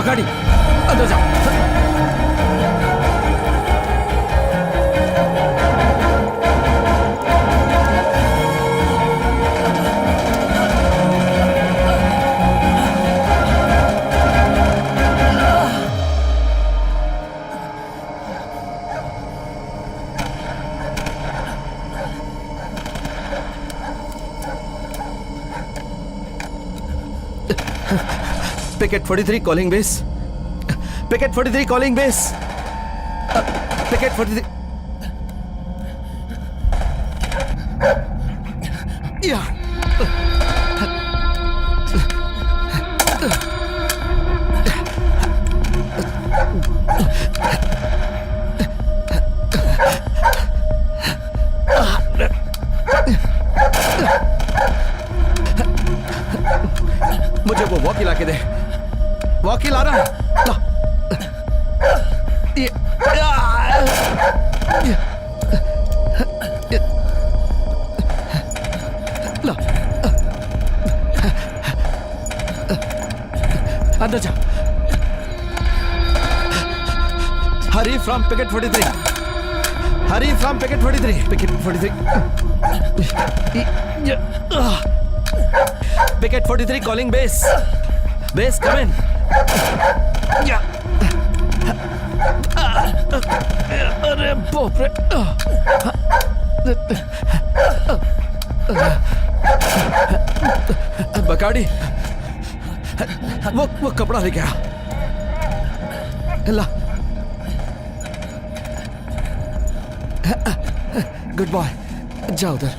Bacardi अंदर जाओ। Picket 43 calling base. Picket 43 calling base. Picket 43. Yeah. मुझे वो वॉकी ला के दे। वॉकी ला रहा है। ला। ला। अंदर जा। Hari from Picket 43। Hari from Picket 43। Picket 43। Picket 43 calling base. Base come in. अरे बाप रे। बकाडी वो कपड़ा लेके आ। ला। गुड बॉय, जाओ उधर।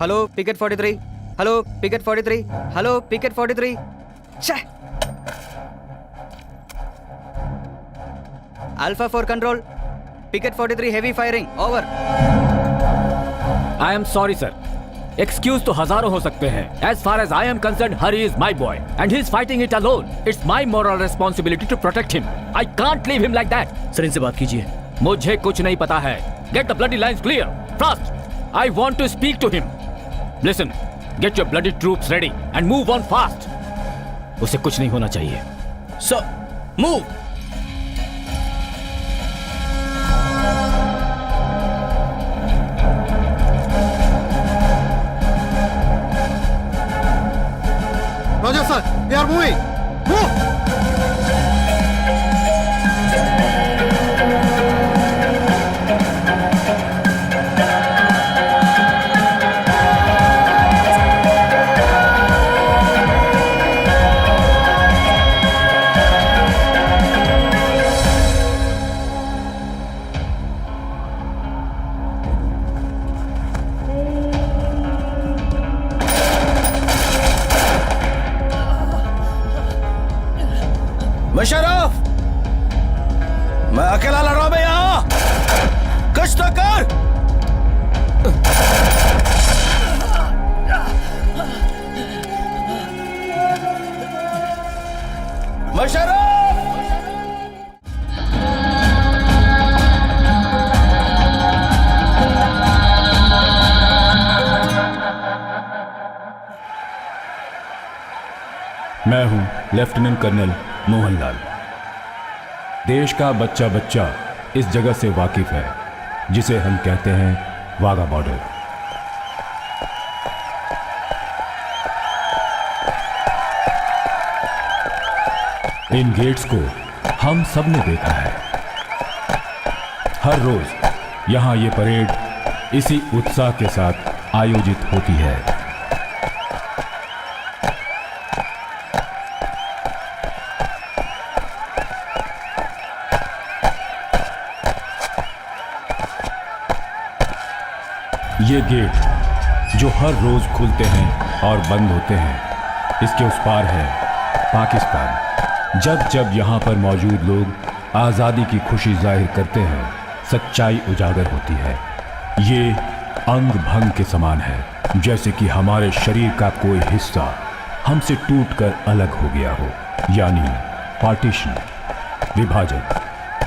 Hello picket 43। Hello picket 43। Hello picket 43। Alpha 4 control. Picket 43 heavy firing over. I am sorry sir. Excuse तो हजारों हो सकते हैं। As far as I am concern, Hari is my boy and he is fighting it alone. It's my moral responsibility to protect him. I can't leave him like that. Sir इनसे बात कीजिए। मुझे कुछ नहीं पता है। Get the bloody lines clear fast. I want to speak to him. Listen, get your bloody troops ready and move on fast. उसे कुछ नहीं होना चाहिए। Sir move. Roger sir, we are moving. Move. Musharraf, मैं अकेला लड़ रहा हूं यहां। कुछ तो कर। मुशर्रफ, मैं हूं लेफ्टिनेंट कर्नल मोहनलाल। देश का बच्चा बच्चा इस जगह से वाकिफ है जिसे हम कहते हैं वाघा बॉर्डर। इन गेट्स को हम सब ने देखा है। हर रोज यहां ये परेड इसी उत्साह के साथ आयोजित होती है। ये गेट जो हर रोज खुलते हैं और बंद होते हैं, इसके उस पार है पाकिस्तान। जब जब यहाँ पर मौजूद लोग आज़ादी की खुशी जाहिर करते हैं, सच्चाई उजागर होती है। ये अंग भंग के समान है, जैसे कि हमारे शरीर का कोई हिस्सा हमसे टूटकर अलग हो गया हो, यानी पार्टीशन, विभाजन,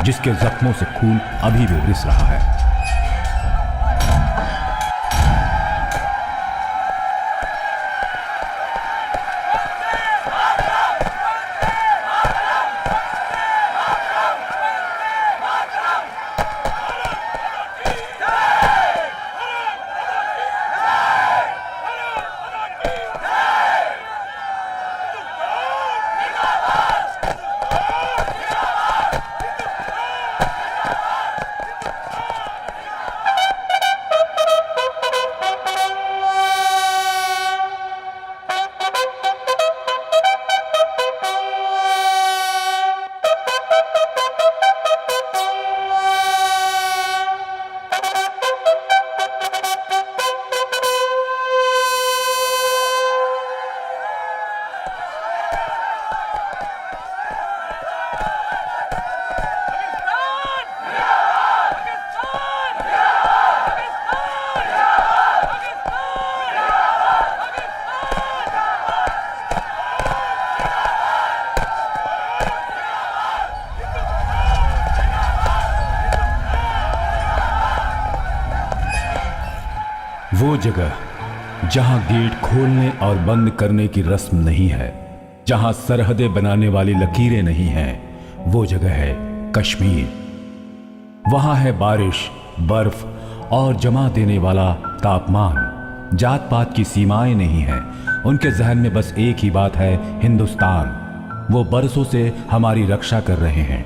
जिसके जख्मों से खून अभी भी रिस रहा है। वो जगह जहां गेट खोलने और बंद करने की रस्म नहीं है, जहां सरहदें बनाने वाली लकीरें नहीं हैं, वो जगह है कश्मीर। वहां है बारिश, बर्फ और जमा देने वाला तापमान। जात पात की सीमाएं नहीं हैं, उनके जहन में बस एक ही बात है, हिंदुस्तान। वो बरसों से हमारी रक्षा कर रहे हैं।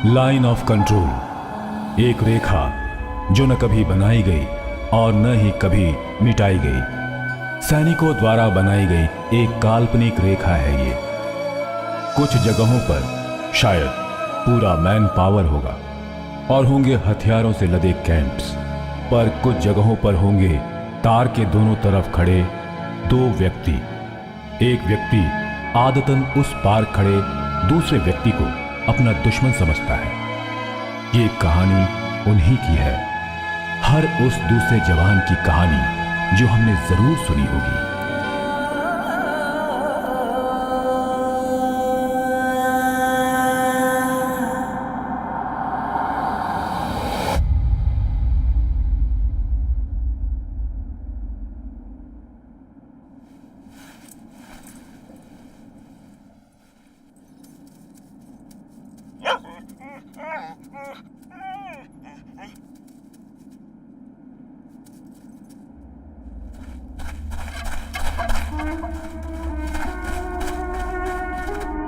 लाइन ऑफ कंट्रोल, एक रेखा जो न कभी बनाई गई और न ही कभी मिटाई गई। सैनिकों द्वारा बनाई गई एक काल्पनिक रेखा है ये। कुछ जगहों पर शायद पूरा मैन पावर होगा और होंगे हथियारों से लदे कैंप्स, पर कुछ जगहों पर होंगे तार के दोनों तरफ खड़े दो व्यक्ति। एक व्यक्ति आदतन उस पार खड़े दूसरे व्यक्ति को अपना दुश्मन समझता है। ये कहानी उन्हीं की है, हर उस दूसरे जवान की कहानी जो हमने जरूर सुनी होगी।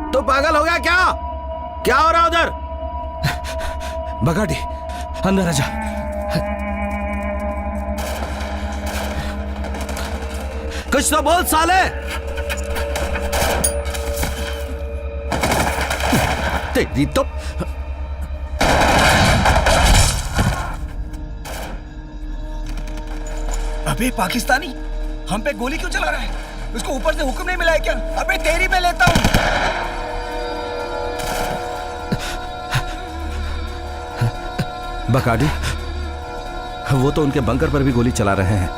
तो पागल हो गया क्या? क्या हो रहा उधर? बगाड़ी, अंदर आजा। कुछ तो बोल साले। तेरी तो अबे पाकिस्तानी, हम पे गोली क्यों चला रहा है? उसको ऊपर से हुक्म नहीं मिला है क्या? अबे तेरी मैं लेता हूं। बकाडी, वो तो उनके बंकर पर भी गोली चला रहे हैं।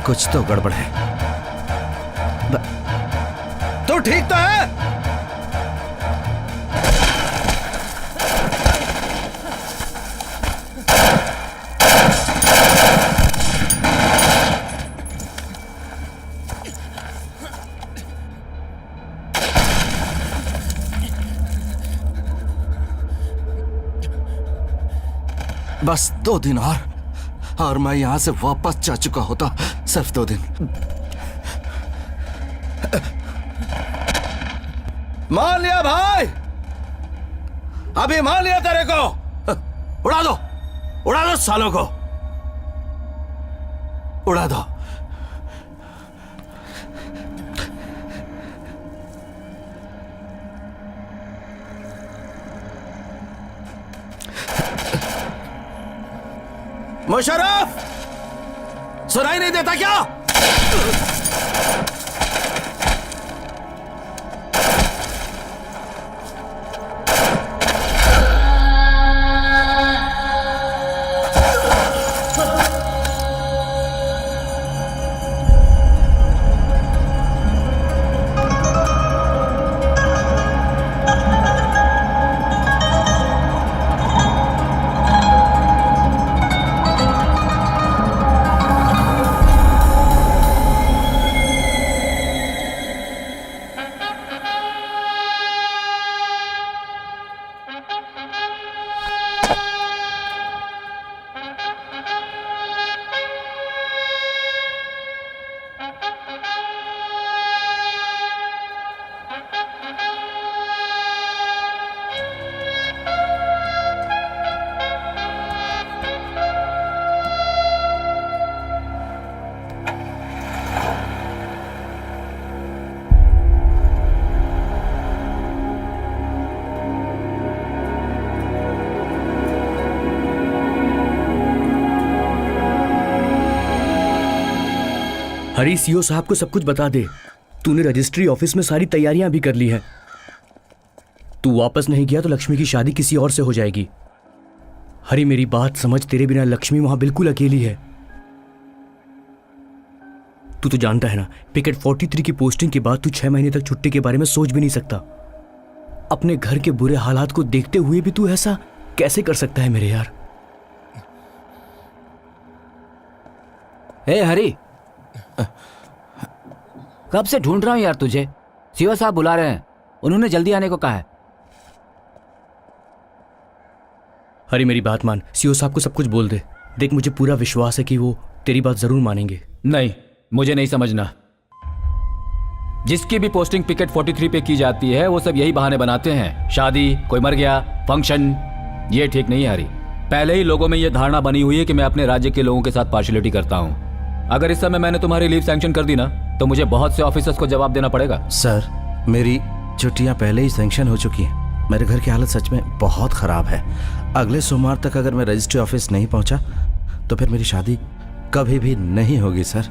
कुछ तो गड़बड़ है। तो ठीक तो है। बस 2 दिन और मैं यहां से वापस जा चुका होता। सिर्फ 2 दिन। मान लिया भाई, अभी मान लिया तेरे को। उड़ा दो सालों को, उड़ा दो। मुशर्रफ, सुनाई नहीं देता क्या? हरी, सीओ साहब को सब कुछ बता दे। तूने रजिस्ट्री ऑफिस में सारी तैयारियां भी कर ली हैं। तू वापस नहीं गया तो लक्ष्मी की शादी किसी और से हो जाएगी। हरी, मेरी बात समझ, तेरे बिना लक्ष्मी वहां बिल्कुल अकेली है। तू तो जानता है ना, पिकेट 43 की पोस्टिंग के बाद तू 6 महीने तक छुट्टी के बारे में सोच भी नहीं सकता। अपने घर के बुरे हालात को देखते हुए भी तू ऐसा कैसे कर सकता है मेरे यार? हे हरी, कब से ढूंढ रहा हूं यार तुझे। सीओ साहब बुला रहे हैं, उन्होंने जल्दी आने को कहा है। हरी, मेरी बात मान, सीओ साहब को सब कुछ बोल दे। देख, मुझे पूरा विश्वास है कि वो तेरी बात जरूर मानेंगे। नहीं, मुझे नहीं समझना। जिसकी भी पोस्टिंग पिकेट 43 पे की जाती है वो सब यही बहाने बनाते हैं। शादी, कोई मर गया, फंक्शन। ये ठीक नहीं है हरी। पहले ही लोगों में ये धारणा बनी हुई है कि मैं अपने राज्य के लोगों के साथ पार्शियलिटी करता हूं। अगर इस समय मैंने तुम्हारी लीव सैंक्शन कर दी ना तो मुझे बहुत से ऑफिसर्स को जवाब देना पड़ेगा। सर, मेरी छुट्टियां पहले ही सैंक्शन हो चुकी हैं। मेरे घर की हालत सच में बहुत खराब है। अगले सोमवार तक अगर मैं रजिस्ट्री ऑफिस नहीं पहुंचा तो फिर मेरी शादी कभी भी नहीं होगी सर।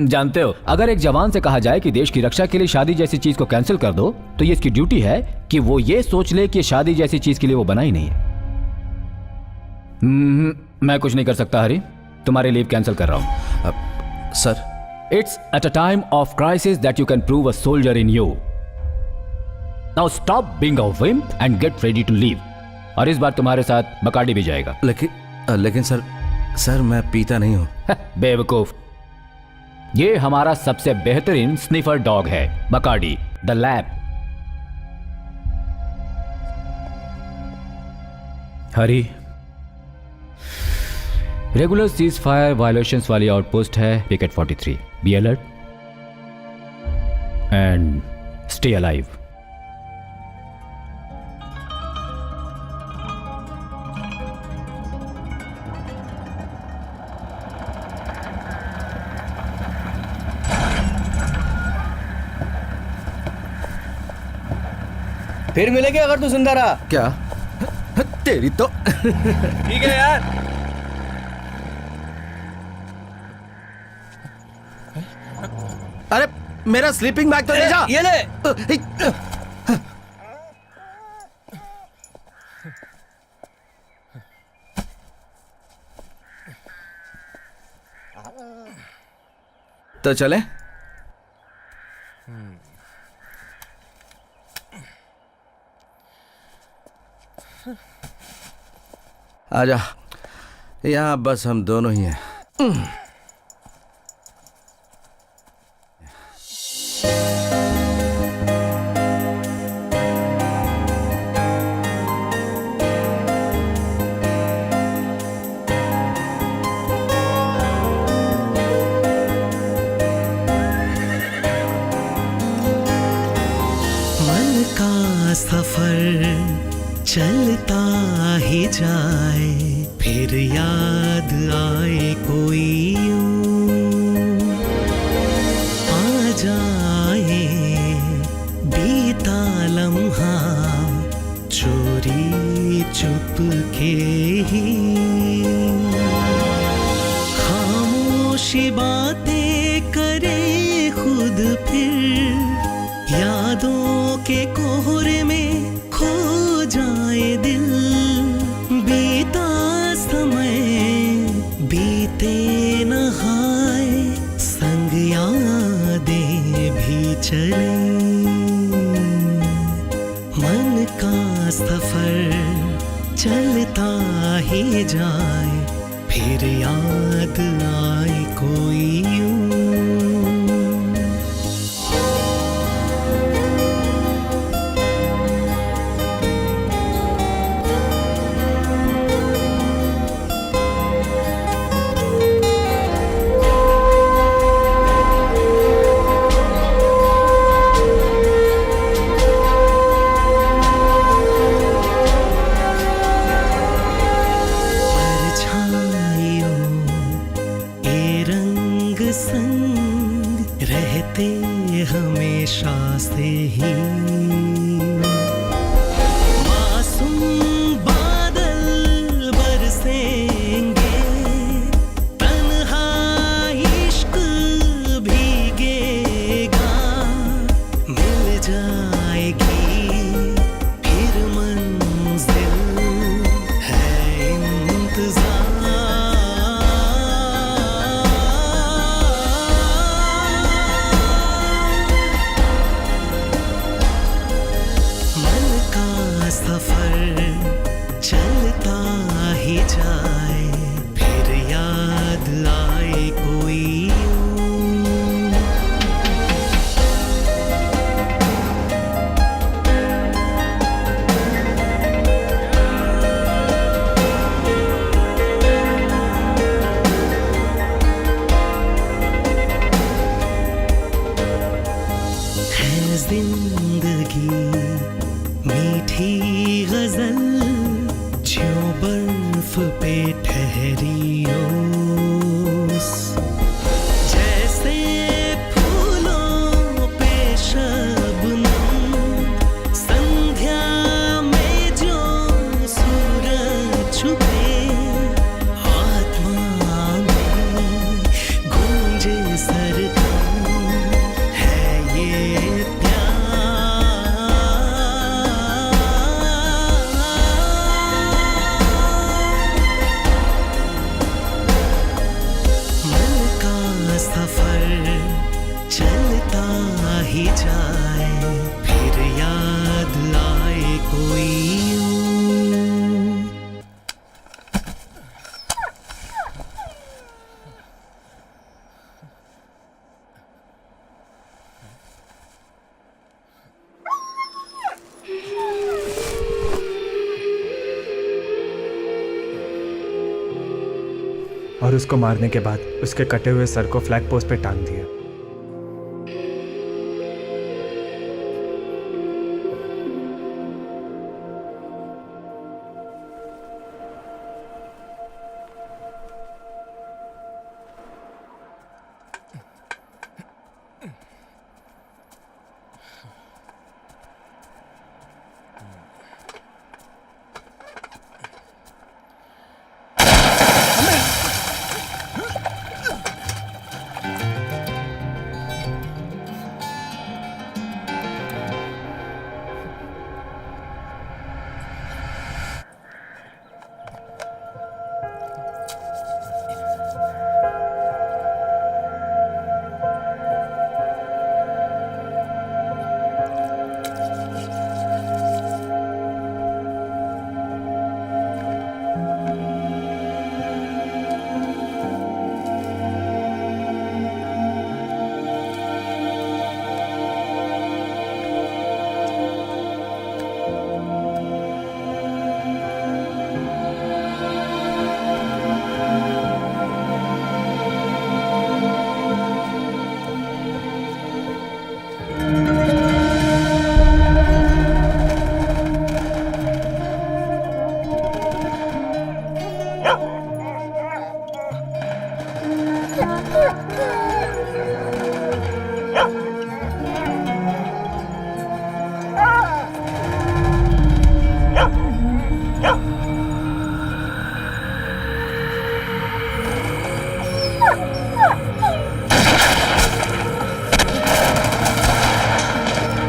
जानते हो, अगर एक जवान से कहा जाए कि देश की रक्षा के लिए शादी जैसी चीज को कैंसिल कर दो तो ये इसकी ड्यूटी है कि वो ये सोच ले कि शादी जैसी चीज के लिए वो बना ही नहीं है। मैं कुछ नहीं कर सकता हरी, तुम्हारी लीव कैंसिल कर रहा हूं। Sir, it's at a time of crisis that you can prove a soldier in you. Now stop being a wimp and get ready to leave. और इस बार तुम्हारे साथ बकाडी भी जाएगा। लेकिन सर मैं पीता नहीं हूं। बेवकूफ, ये हमारा सबसे बेहतरीन स्निफर डॉग है, Bacardi the lab. Hari, regular ceasefire violations वाली आउटपोस्ट है picket 43। Be alert and stay alive. फिर मिलेंगे अगर तू जिंदा रहा। क्या? तेरी तो ठीक है यार। अरे मेरा स्लीपिंग बैग तो ले जा। ये ले। तो चले। आजा, यहाँ बस हम दोनों ही हैं। मन का सफर चलता ही जाए, फिर याद आए कोई यूं आ जाए, बीता लम्हा चोरी चुप के ही, खामोशी बातें करे खुद फिर, यादों के कोहरे में खो जाए दिल, बीता समय बीते नहाए, संग यादें भी चले। मन का सफर चलता ही जाए, फिर याद आए कोई यूं। हमेशा से ही मासूम बादल बरसेंगे, तन्हा इश्क भीगेगा, मिल जाएगी फिर मंजिल, है इंतजार। सफर चलता ही जाए, फिर याद आए कोई है जिंदगी मीठी गजल, ज्यों बर्फ पे ठहरी ओस, जैसे फूलों पे शबनम, संध्या में जो सूरज छुपे, आत्मा में गूंजे सरगम, है ये सफर चलता ही जाए, फिर याद आए कोई और उसको मारने के बाद उसके कटे हुए सर को फ्लैग पोस्ट पे टांग दिया।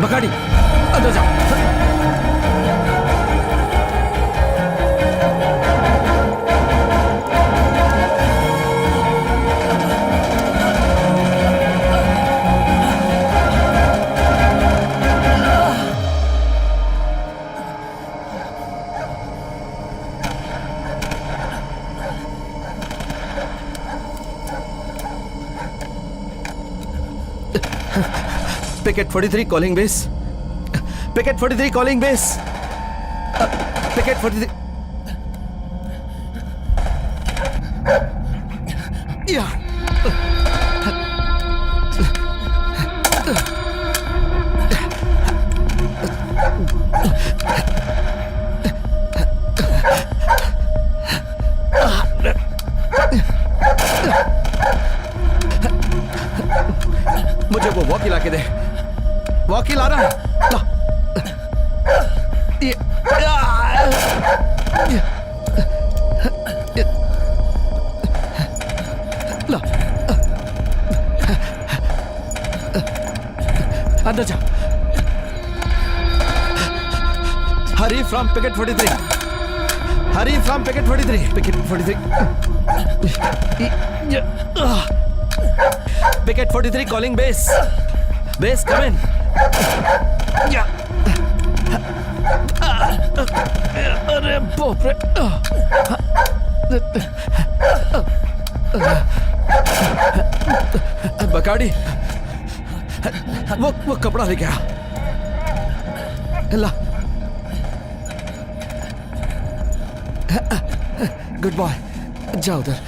बकाडी अंदर जाओ। Picket 43 calling base. Picket 43 calling base. Picket 43. Yeah. मुझे वो वॉकी ला के दे। वॉकी ला रहा है। ला। ये। ला। अंदर जा। Hari from Picket 43। Hari from Picket 43। Picket 43। Picket 43 calling base. Base come in. Yeah. अरे बाप रे। बकाडी वो कपड़ा लेके आ। ला। गुड बॉय जा उधर।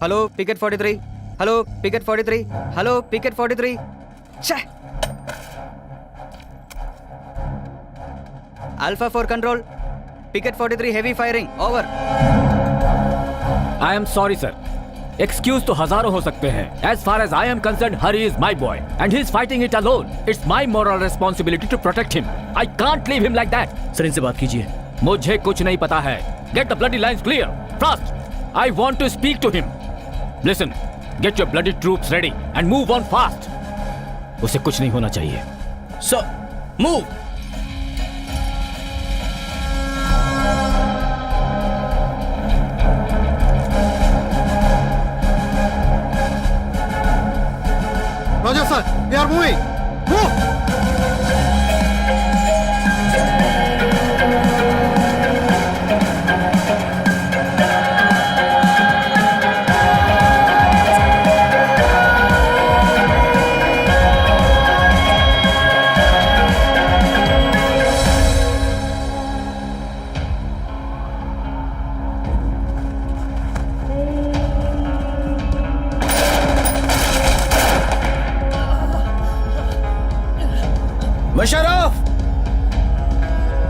Hello picket 43। Hello picket 43। Hello picket 43। Alpha 4 control. Picket 43 heavy firing over. I am sorry sir. Excuse तो हजारों हो सकते हैं। As far as I am concern, Hari is my boy and he is fighting it alone. It's my moral responsibility to protect him. I can't leave him like that. Sir इनसे बात कीजिए। मुझे कुछ नहीं पता है। Get the bloody lines clear fast. I want to speak to him. Listen, get your bloody troops ready and move on fast. उसे कुछ नहीं होना चाहिए। Sir move. Roger, sir. We are moving. Move. Musharraf,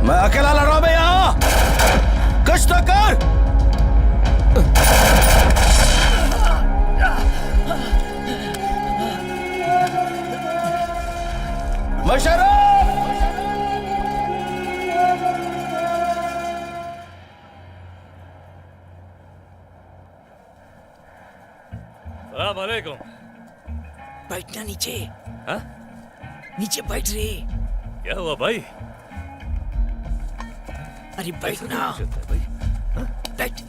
मैं अकेला लड़ रहा हूं यहां। कुछ तो कर। मुशर्रफ। सलाम अलैकुम। बैठना नीचे। हाँ? नीचे बैठ रे। क्या हुआ भाई? अरे बैठना। भाई बैठ।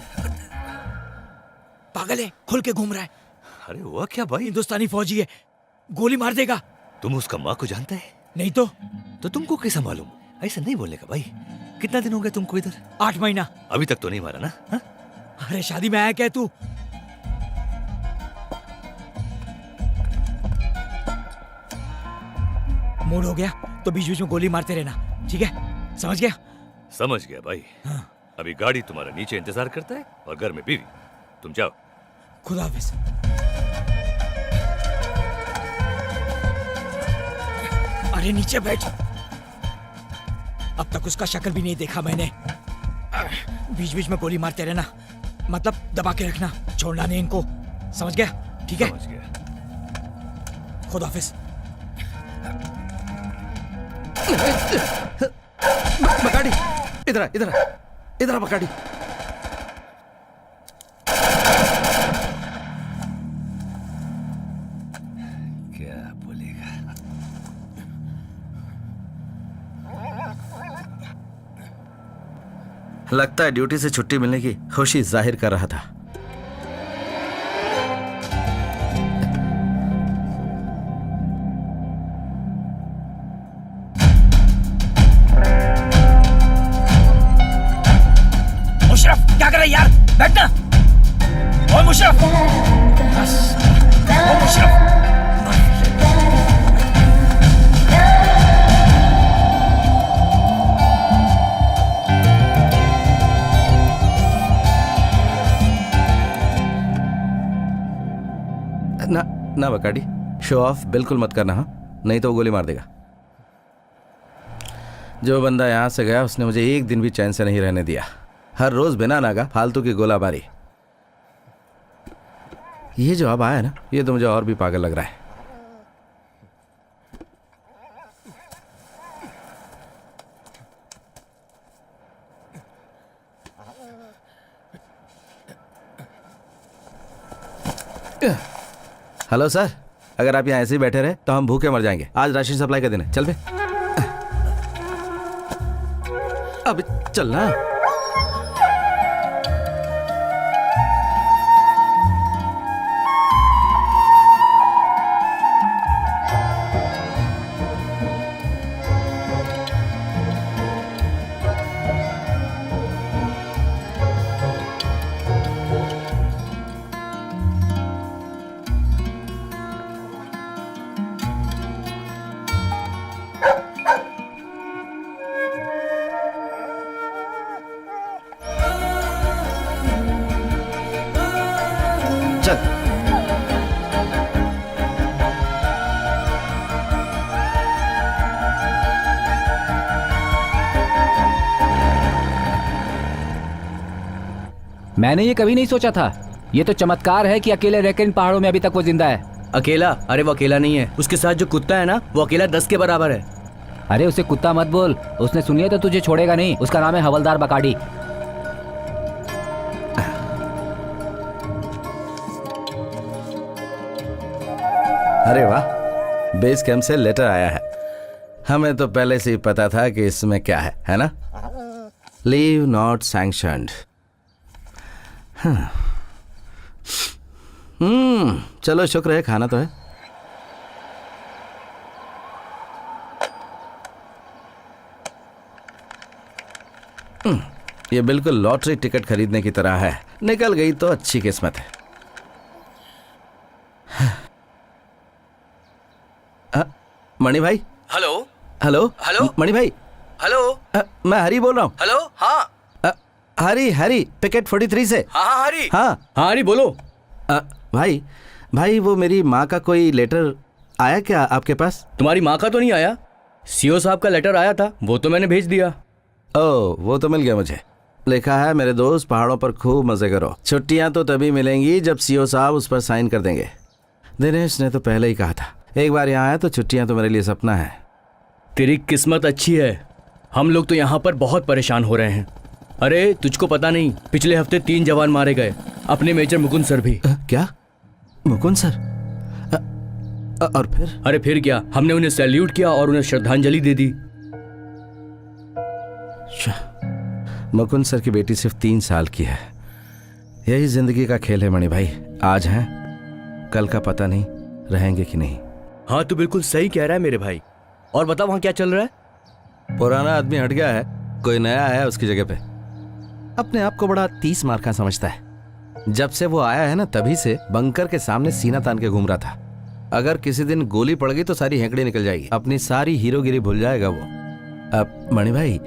पागल है, खुल के घूम रहा है। अरे हुआ क्या भाई? हिंदुस्तानी फौजी है, गोली मार देगा। तुम उसका माँ को जानते हैं? नहीं तो तुमको कैसा मालूम? ऐसा नहीं बोलने का भाई। कितना दिन हो गए तुमको इधर? 8 महीना। अभी तक तो नहीं मारा ना? हाँ? अरे शादी में आया क्या तू? मूड हो गया तो बीच बीच में गोली मारते रहना, ठीक है? समझ गया? समझ गया भाई। अभी गाड़ी तुम्हारा नीचे इंतजार करता है और घर में बीवी। तुम जाओ। खुदा हाफिज। अरे नीचे बैठ। अब तक उसका शक्ल भी नहीं देखा मैंने। बीच बीच में गोली मारते रहना, मतलब दबा के रखना, छोड़ना नहीं इनको। समझ गया? ठीक है? समझ गया। खुदा हाफिज। बकाडी, इधर आ, इधर आ, इधर आ बकाडी। क्या बोलेगा? लगता है ड्यूटी से छुट्टी मिलने की खुशी जाहिर कर रहा था। मुशर्रफ क्या कर रहे यार? बैठना। ओ मुशर्रफ, ओ मुशर्रफ। ना ना बकाडी, शो ऑफ बिल्कुल मत करना, हाँ? नहीं तो वो गोली मार देगा। जो बंदा यहाँ से गया उसने मुझे एक दिन भी चैन से नहीं रहने दिया। हर रोज बिना नागा फालतू की गोलाबारी। ये जो अब आया ना, ये तो मुझे और भी पागल लग रहा है। हेलो सर, अगर आप यहाँ ऐसे ही बैठे रहे तो हम भूखे मर जाएंगे। आज राशन सप्लाई का दिन है, चल बे। अब चलना। चल। मैंने ये कभी नहीं सोचा था। ये तो चमत्कार है कि अकेले रहकर इन पहाड़ों में अभी तक वो जिंदा है। अकेला? अरे वो अकेला नहीं है, उसके साथ जो कुत्ता है ना, वो अकेला 10 के बराबर है। अरे उसे कुत्ता मत बोल, उसने सुनिए तो तुझे छोड़ेगा नहीं। उसका नाम है हवलदार बकाडी। अरे वाह, बेस कैंप से लेटर आया है। हमें तो पहले से ही पता था कि इसमें क्या है ना? Leave not sanctioned. चलो शुक्र है, खाना तो है। ये बिल्कुल लॉटरी टिकट खरीदने की तरह है। निकल गई तो अच्छी किस्मत है। मणि भाई। हेलो हेलो हेलो मणि भाई। हेलो। मैं हरी बोल रहा हूँ। हेलो। हाँ हरी पिकेट 43 से। हाँ हरी। हाँ हरी बोलो। भाई भाई, वो मेरी माँ का कोई लेटर आया क्या आपके पास? तुम्हारी माँ का तो नहीं आया, सीओ साहब का लेटर आया था, वो तो मैंने भेज दिया। ओह, वो तो मिल गया मुझे। लिखा है, मेरे दोस्त पहाड़ों पर खूब मजे करो, छुट्टियां तो तभी मिलेंगी जब सीओ साहब उस पर साइन कर देंगे। दिनेश ने तो पहले ही कहा था, एक बार यहाँ आया तो छुट्टियां तो मेरे लिए सपना है। तेरी किस्मत अच्छी है, हम लोग तो यहाँ पर बहुत परेशान हो रहे हैं। अरे तुझको पता नहीं, पिछले हफ्ते 3 जवान मारे गए, अपने मेजर मुकुंद सर भी। क्या? मुकुंद सर? और फिर? अरे फिर क्या, हमने उन्हें सैल्यूट किया और उन्हें श्रद्धांजलि दे दी। मुकुंद सर की बेटी सिर्फ 3 साल की है। यही जिंदगी का खेल है मणि भाई। आज हैं, कल का पता नहीं रहेंगे कि नहीं। हाँ तू बिल्कुल सही कह रहा है मेरे भाई। और बता वहां क्या चल रहा है? पुराना आदमी हट गया है, कोई नया आया है उसकी जगह पे। अपने आप को बड़ा 30 मार का समझता है। जब से वो आया है ना, तभी से बंकर के सामने सीना तान के घूम रहा था। अगर किसी दिन गोली पड़ गई तो सारी हेंकड़ी निकल जाएगी, अपनी सारी हीरोगिरी भूल जाएगा वो। अब मणि भाई,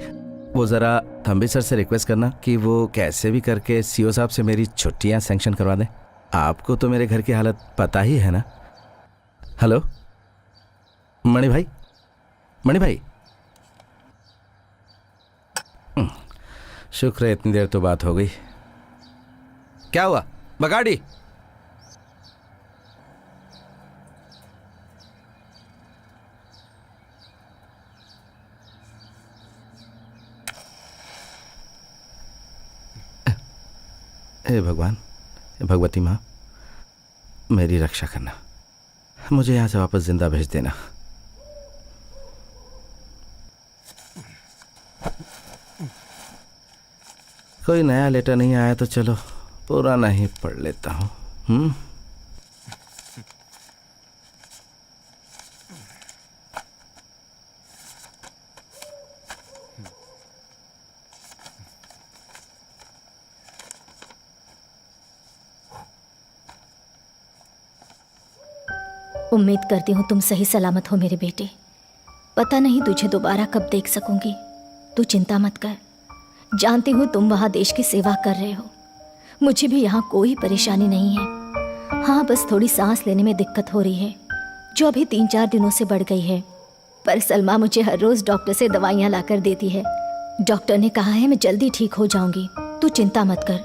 वो जरा थम्बी सर से रिक्वेस्ट करना कि वो कैसे भी करके सीओ साहब से मेरी छुट्टियां सैंक्शन करवा दें। आपको तो मेरे घर की हालत पता ही है ना। हेलो मणि भाई, मणि भाई। शुक्र है इतनी देर तो बात हो गई। क्या हुआ बगाड़ी? हे भगवान, हे भगवती माँ, मेरी रक्षा करना, मुझे यहाँ से वापस जिंदा भेज देना। कोई नया लेटर नहीं आया तो चलो पुराना ही पढ़ लेता हूँ। उम्मीद करती हूँ तुम सही सलामत हो मेरे बेटे। पता नहीं तुझे दोबारा कब देख सकूंगी। तू चिंता मत कर, जानती हूँ तुम वहाँ देश की सेवा कर रहे हो। मुझे भी यहाँ कोई परेशानी नहीं है। हाँ, बस थोड़ी सांस लेने में दिक्कत हो रही है, जो अभी 3-4 दिनों से बढ़ गई है। पर सलमा मुझे हर रोज डॉक्टर से दवाइयाँ ला कर देती है। डॉक्टर ने कहा है मैं जल्दी ठीक हो जाऊंगी। तू चिंता मत कर,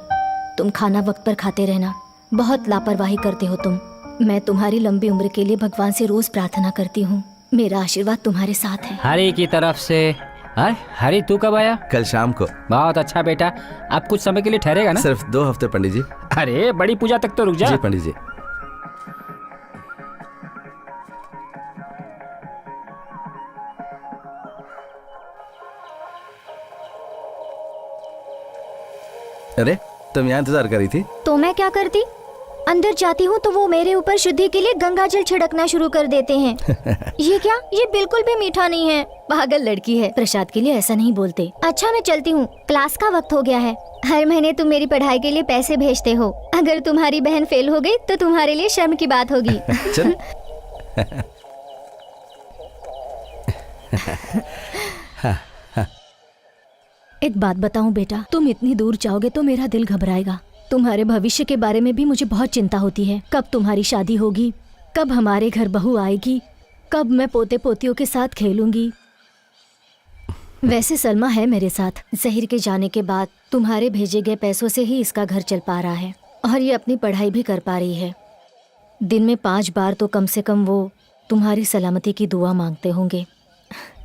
तुम खाना वक्त पर खाते रहना। बहुत लापरवाही करते हो तुम। मैं तुम्हारी लंबी उम्र के लिए भगवान से रोज प्रार्थना करती हूँ। मेरा आशीर्वाद तुम्हारे साथ है। हरी की तरफ से। हरी, तू कब आया? कल शाम को। बहुत अच्छा बेटा, अब कुछ समय के लिए ठहरेगा ना? सिर्फ 2 हफ्ते पंडित जी। अरे बड़ी पूजा तक तो रुक जा। जी पंडित जी। अरे तुम यहाँ इंतजार कर रही थी? तो मैं क्या करती? अंदर जाती हूँ तो वो मेरे ऊपर शुद्धि के लिए गंगा जल छिड़कना शुरू कर देते हैं। ये क्या? ये बिल्कुल भी मीठा नहीं है। पागल लड़की है, प्रसाद के लिए ऐसा नहीं बोलते। अच्छा मैं चलती हूँ, क्लास का वक्त हो गया है। हर महीने तुम मेरी पढ़ाई के लिए पैसे भेजते हो। अगर तुम्हारी बहन फेल हो गई तो तुम्हारे लिए शर्म की बात होगी। चल। एक बात बताऊं बेटा, तुम इतनी दूर जाओगे तो मेरा दिल घबराएगा। तुम्हारे भविष्य के बारे में भी मुझे बहुत चिंता होती है। कब तुम्हारी शादी होगी, कब हमारे घर बहू आएगी, कब मैं पोते पोतियों के साथ खेलूंगी। वैसे सलमा है मेरे साथ। जहीर के जाने के बाद तुम्हारे भेजे गए पैसों से ही इसका घर चल पा रहा है और ये अपनी पढ़ाई भी कर पा रही है। दिन में 5 बार तो कम से कम वो तुम्हारी सलामती की दुआ मांगते होंगे।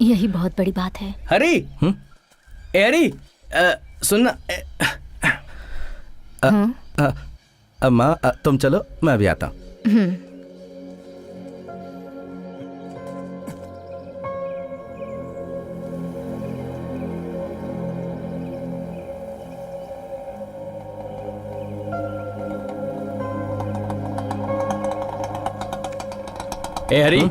यही बहुत बड़ी बात है। हरी, हरी, सुनना। माँ तुम चलो, मैं अभी आता हूँ। ए हरी,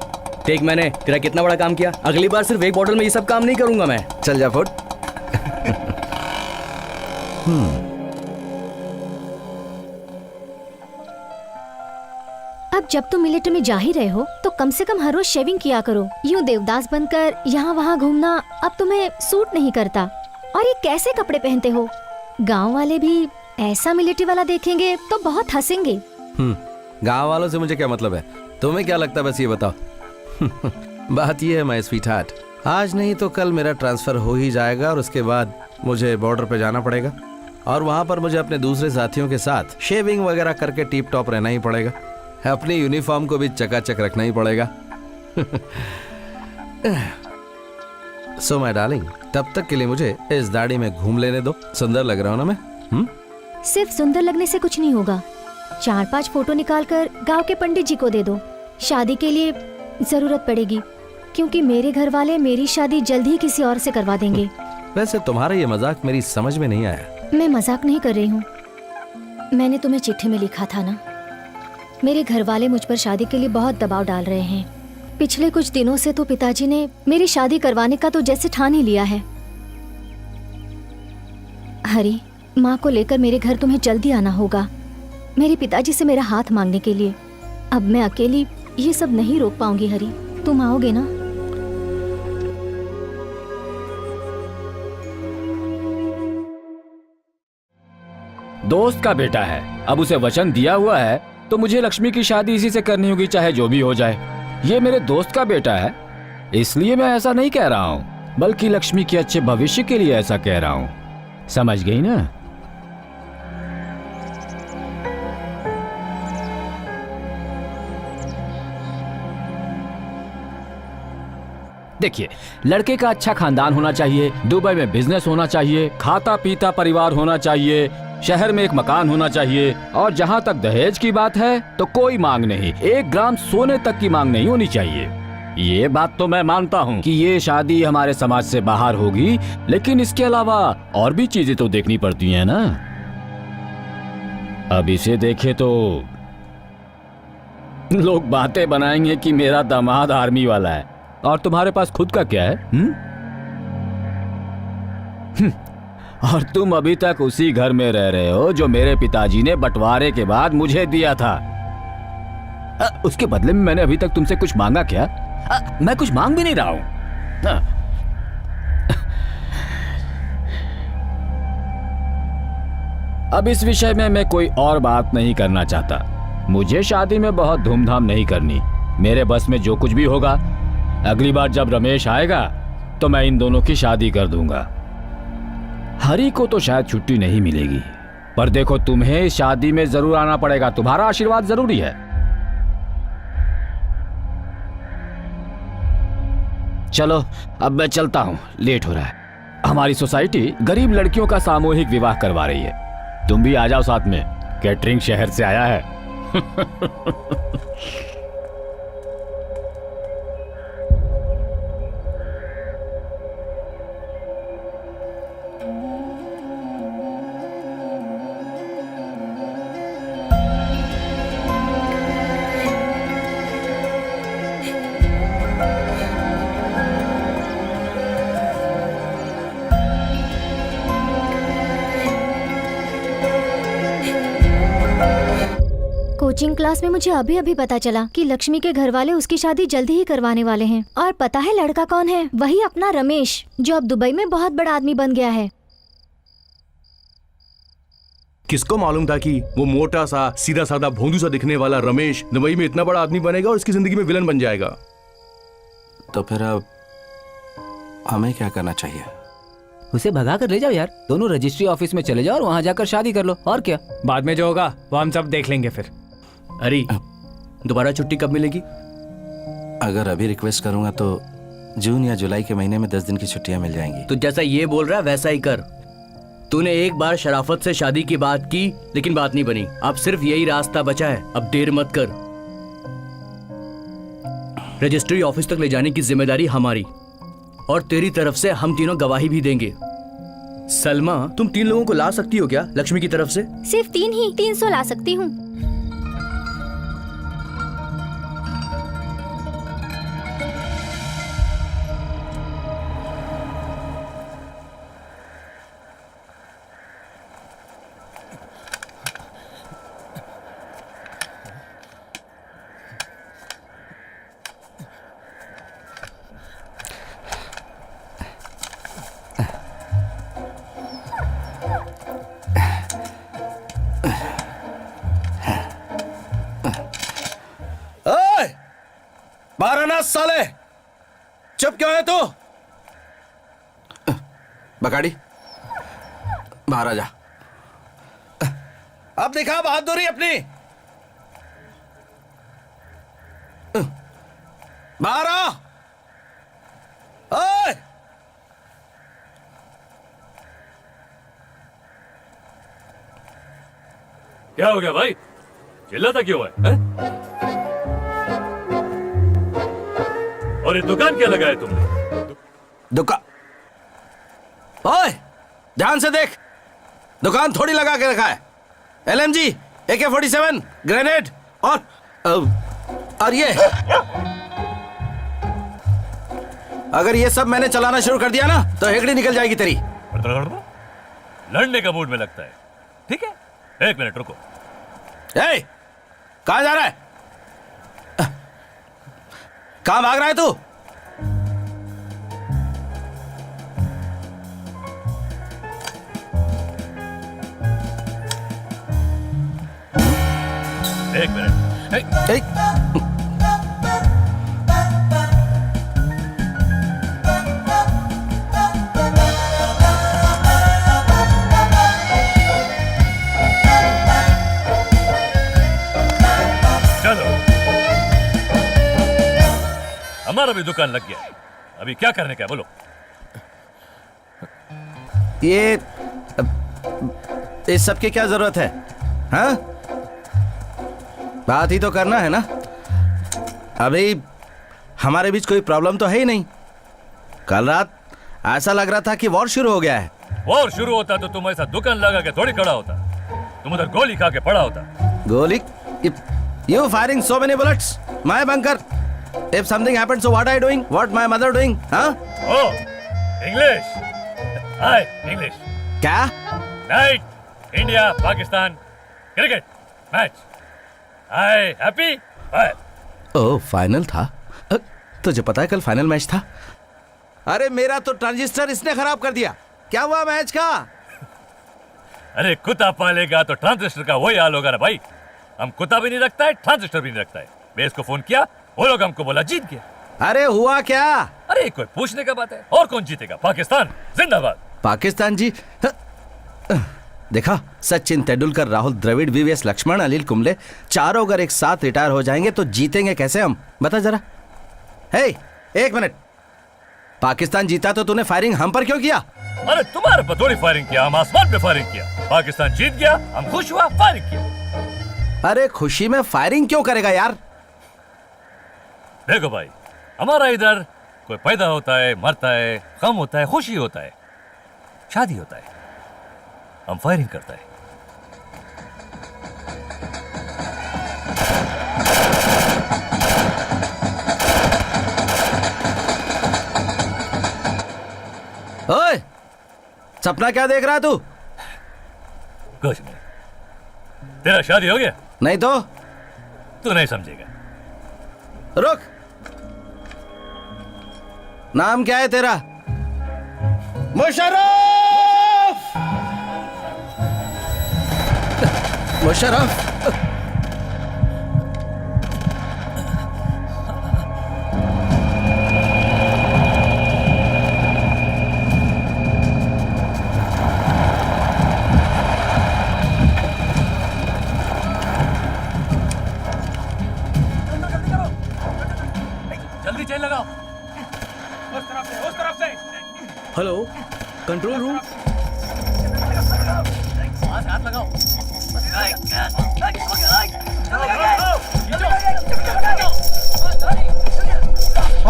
देख मैंने तेरा कितना बड़ा काम किया। अगली बार सिर्फ एक बॉटल में ये सब काम नहीं करूंगा मैं। चल जा फुट। अब जब तुम मिलिट्री में जा ही रहे हो तो कम से कम हर रोज शेविंग किया करो। यूं देवदास बनकर यहाँ वहाँ घूमना अब तुम्हें सूट नहीं करता। और ये कैसे कपड़े पहनते हो? गांव वाले भी ऐसा मिलिट्री वाला देखेंगे तो बहुत हंसेंगे। गांव वालों से मुझे क्या मतलब है? तुम्हें क्या लगता है बस ये बताओ। बात ये है माय स्वीट हार्ट, आज नहीं तो कल मेरा ट्रांसफर हो ही जाएगा और उसके बाद मुझे बॉर्डर पे जाना पड़ेगा और वहां पर मुझे अपने दूसरे साथियों के साथ शेविंग वगैरह करके टिप टॉप रहना ही पड़ेगा। अपनी यूनिफॉर्म को भी चकाचक रखना ही पड़ेगा। सो माय डार्लिंग, तब तक के लिए मुझे इस दाढ़ी में घूम लेने दो। सुंदर लग रहा हूं ना मैं? सिर्फ सुंदर लगने से कुछ नहीं होगा। 4-5 फोटो निकाल कर गाँव के पंडित जी को दे दो। शादी के लिए जरूरत पड़ेगी क्योंकि मेरे घर वाले मेरी शादी जल्द ही किसी और से करवा देंगे। वैसे तुम्हारा ये मजाक मेरी समझ में नहीं आया। मैं मजाक नहीं कर रही हूँ। मैंने तुम्हें चिट्ठी में लिखा था ना, मेरे घर वाले मुझ पर शादी के लिए बहुत दबाव डाल रहे हैं। पिछले कुछ दिनों से तो पिताजी ने मेरी शादी करवाने का तो जैसे ठान ही लिया है। हरी, माँ को लेकर मेरे घर तुम्हें जल्दी आना होगा, मेरे पिताजी से मेरा हाथ मांगने के लिए। अब मैं अकेली ये सब नहीं रोक पाऊंगी। हरी, तुम आओगे ना? दोस्त का बेटा है, अब उसे वचन दिया हुआ है तो मुझे लक्ष्मी की शादी इसी से करनी होगी, चाहे जो भी हो जाए। ये मेरे दोस्त का बेटा है, इसलिए मैं ऐसा नहीं कह रहा हूँ, बल्कि लक्ष्मी के अच्छे भविष्य के लिए ऐसा कह रहा हूँ। समझ गई ना? देखिए, लड़के का अच्छा खानदान होना चाहिए, दुबई में बिजनेस होना चाहिए, खाता पीता परिवार होना चाहिए, शहर में एक मकान होना चाहिए, और जहाँ तक दहेज की बात है तो कोई मांग नहीं, 1 ग्राम सोने तक की मांग नहीं होनी चाहिए। ये बात तो मैं मानता हूँ कि ये शादी हमारे समाज से बाहर होगी, लेकिन इसके अलावा और भी चीजें तो देखनी पड़ती हैं ना। अब इसे देखे तो लोग बातें बनाएंगे कि मेरा दामाद आर्मी वाला है, और तुम्हारे पास खुद का क्या है? और तुम अभी तक उसी घर में रह रहे हो जो मेरे पिताजी ने बंटवारे के बाद मुझे दिया था। उसके बदले में मैंने अभी तक तुमसे कुछ मांगा क्या? मैं कुछ मांग भी नहीं रहा हूं। अब इस विषय में मैं कोई और बात नहीं करना चाहता। मुझे शादी में बहुत धूमधाम नहीं करनी, मेरे बस में जो कुछ भी होगा, अगली बार जब रमेश आएगा तो मैं इन दोनों की शादी कर दूंगा। हरी को तो शायद छुट्टी नहीं मिलेगी, पर देखो, तुम्हें इस शादी में जरूर आना पड़ेगा, तुम्हारा आशीर्वाद जरूरी है। चलो अब मैं चलता हूं, लेट हो रहा है। हमारी सोसाइटी गरीब लड़कियों का सामूहिक विवाह करवा रही है, तुम भी आ जाओ साथ में, कैटरिंग शहर से आया है। कोचिंग क्लास में मुझे अभी अभी पता चला कि लक्ष्मी के घर वाले उसकी शादी जल्दी ही करवाने वाले हैं। और पता है लड़का कौन है? वही अपना रमेश, जो अब दुबई में बहुत बड़ा आदमी बन गया है। किसको मालूम था कि वो मोटा सा सीधा साधा भोंदू सा दिखने वाला रमेश दुबई में इतना बड़ा आदमी बनेगा और इसकी जिंदगी में विलन बन जाएगा। तो फिर अब हमें क्या करना चाहिए? उसे भगा कर ले जाओ यार, दोनों रजिस्ट्री ऑफिस में चले जाओ और वहाँ जाकर शादी कर लो, और क्या। बाद में जो होगा वो हम सब देख लेंगे फिर। अरे दोबारा छुट्टी कब मिलेगी? अगर अभी रिक्वेस्ट करूंगा तो जून या जुलाई के महीने में 10 दिन की छुट्टियां मिल जाएंगी। तो जैसा ये बोल रहा है वैसा ही कर। तूने एक बार शराफत से शादी की बात की, लेकिन बात नहीं बनी। अब सिर्फ यही रास्ता बचा है, अब देर मत कर। रजिस्ट्री ऑफिस तक ले जाने की जिम्मेदारी हमारी, और तेरी तरफ से हम तीनों गवाही भी देंगे। सलमा, तुम 3 लोगों को ला सकती हो क्या लक्ष्मी की तरफ से? सिर्फ 3 ही, 300 ला सकती हूँ। साले चुप क्यों है तू? बकाड़ी बाहर आ जा। अब दिखा बहादुरी अपनी। बाहर आ। ओए! क्या हो गया भाई? चिल्लाता क्यों है? और ये दुकान क्या लगाया तुमने? दुकान? ओए, ध्यान से देख, दुकान थोड़ी लगा के रखा है। LMG, AK-47, ग्रेनेड और ये अगर ये सब मैंने चलाना शुरू कर दिया ना तो हेगड़ी निकल जाएगी तेरी। लड़ने का मूड में लगता है। ठीक है, 1 मिनट रुको। ए, कहाँ जा रहा है? कहाँ भाग रहा है तू? एक मिनट। ए, चलो, हमारा भी दुकान लग गया है। अभी क्या करने का है बोलो। ये इस सब की क्या जरूरत है? हाँ, बात ही तो करना है ना। अभी हमारे बीच कोई प्रॉब्लम तो है ही नहीं। कल रात ऐसा लग रहा था कि वॉर शुरू हो गया है। वॉर शुरू होता तो तुम ऐसा दुकान लगा के थोड़ी खड़ा होता, तुम उधर गोली खा के पड़ा होता। गोली? You firing so many bullets, my bunker. If something happened, so what I doing? What my mother doing? Huh? Oh, English. Hi, English. क्या? Night, India, Pakistan, cricket match. Hi, happy? Hi. ओह, final था। तुझे पता है कल final match था? अरे मेरा तो ट्रांजिस्टर इसने खराब कर दिया। क्या हुआ मैच का? अरे कुत्ता पालेगा तो ट्रांजिस्टर का वही हाल होगा ना भाई। हम कुत्ता भी नहीं रखता है, ट्रांजिस्टर भी नहीं रखता है। बेस को फोन किया, वो लोग हमको बोला जीत गया। अरे हुआ क्या? अरे कोई पूछने का बात है। और कौन जीतेगा? पाकिस्तान जिंदाबाद। पाकिस्तान जी। देखा, सचिन तेंदुलकर, राहुल द्रविड़, वीवीएस लक्ष्मण, अनिल कुंबले चारों अगर एक साथ रिटायर हो जाएंगे तो जीतेंगे कैसे हम? बता जरा। हे, 1 मिनट। पाकिस्तान जीता तो तूने फायरिंग हम पर क्यों किया? अरे तुम्हारे पर थोड़ी फायरिंग किया, हम आसमान पे फायरिंग किया। पाकिस्तान जीत गया, हम खुश हुआ, फायरिंग किया। अरे खुशी में फायरिंग क्यों करेगा यार? देखो भाई, हमारा इधर कोई पैदा होता है, मरता है, गम होता है, खुशी होता है, शादी होता है, हम फायरिंग करता है। ओए, सपना क्या देख रहा तू? कुछ नहीं। तेरा शादी हो गया? नहीं तो? तू नहीं समझेगा। रुक, नाम क्या है तेरा? मुशर्रफ। मुशर्रफ। जल्दी चेन लगाओ। उस तरफ से। Hello, control room. हाथ लगाओ।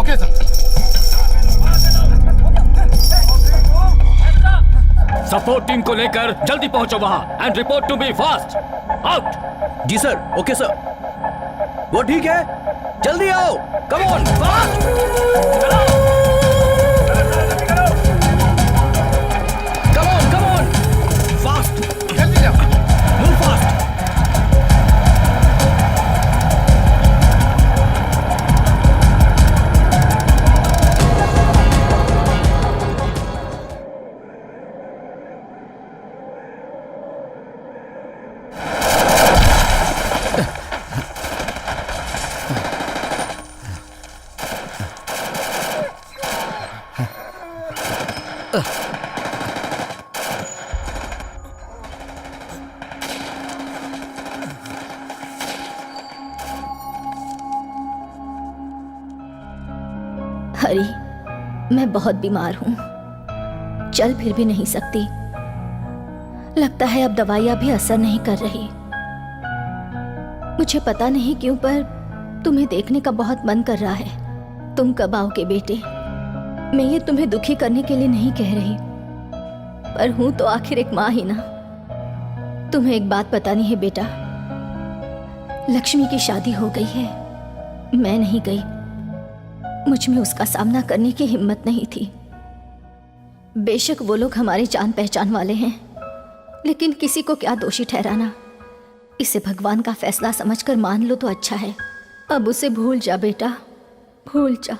Okay sir. सपोर्ट टीम को लेकर जल्दी पहुंचो वहां and report to be fast. Out. जी सर, ओके सर। वो ठीक है, जल्दी आओ। Come on, fast. Come on, fast. जल्दी जाओ, मूव फास्ट। हरी, मैं बहुत बीमार हूं, चल फिर भी नहीं सकती। लगता है अब दवाइयां भी असर नहीं कर रही। मुझे पता नहीं क्यों पर तुम्हें देखने का बहुत मन कर रहा है। तुम कब आओगे बेटे? मैं ये तुम्हें दुखी करने के लिए नहीं कह रही, पर हूं तो आखिर एक माँ ही ना। तुम्हें एक बात बतानी है बेटा, लक्ष्मी की शादी हो गई है, मैं नहीं गई। मुझ में उसका सामना करने की हिम्मत नहीं थी। बेशक वो लोग हमारी जान पहचान वाले हैं, लेकिन किसी को क्या दोषी ठहराना। इसे भगवान का फैसला समझकर मान लो तो अच्छा है। अब उसे भूल जा बेटा, भूल जा।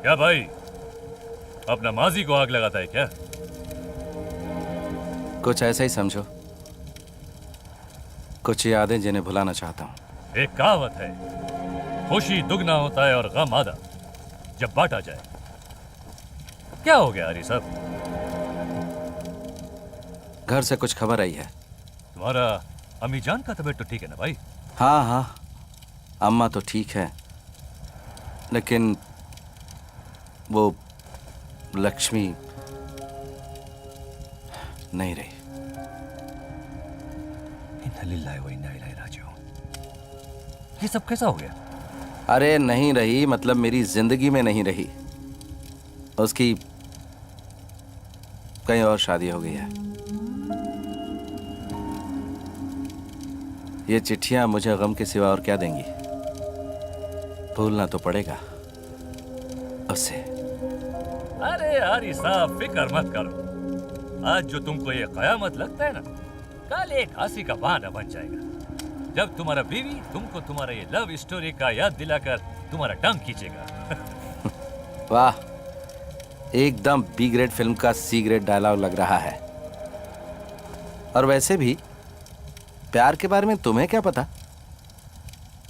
क्या भाई, अपना माजी को आग लगाता है क्या? कुछ ऐसा ही समझो, कुछ यादें जिन्हें भुलाना चाहता हूँ। एक कहावत है, खुशी दुगना होता है और गम आधा जब बांटा जाए। क्या हो गया हरी साहब? घर से कुछ खबर आई है। तुम्हारा अम्मी जान का तबीयत तो ठीक है ना भाई? हाँ हाँ, अम्मा तो ठीक है, लेकिन वो लक्ष्मी नहीं रही। इन्ना लिल्लाहि व इन्ना इलैहि राजिऊन। ये सब कैसा हो गया? अरे नहीं रही मतलब मेरी जिंदगी में नहीं रही, उसकी कहीं और शादी हो गई है। ये चिट्ठियां मुझे गम के सिवा और क्या देंगी? भूलना तो पड़ेगा उससे। अरे हरी साहब फिक्र मत करो, आज जो तुमको ये कयामत लगता है ना, कल एक हंसी का बहाना बन जाएगा जब तुम्हारा बीवी तुमको तुम्हारा ये लव स्टोरी का याद दिलाकर तुम्हारा डंक खींचेगा। वाह, एकदम बी ग्रेड फिल्म का सी ग्रेड डायलॉग लग रहा है। और वैसे भी प्यार के बारे में तुम्हें क्या पता?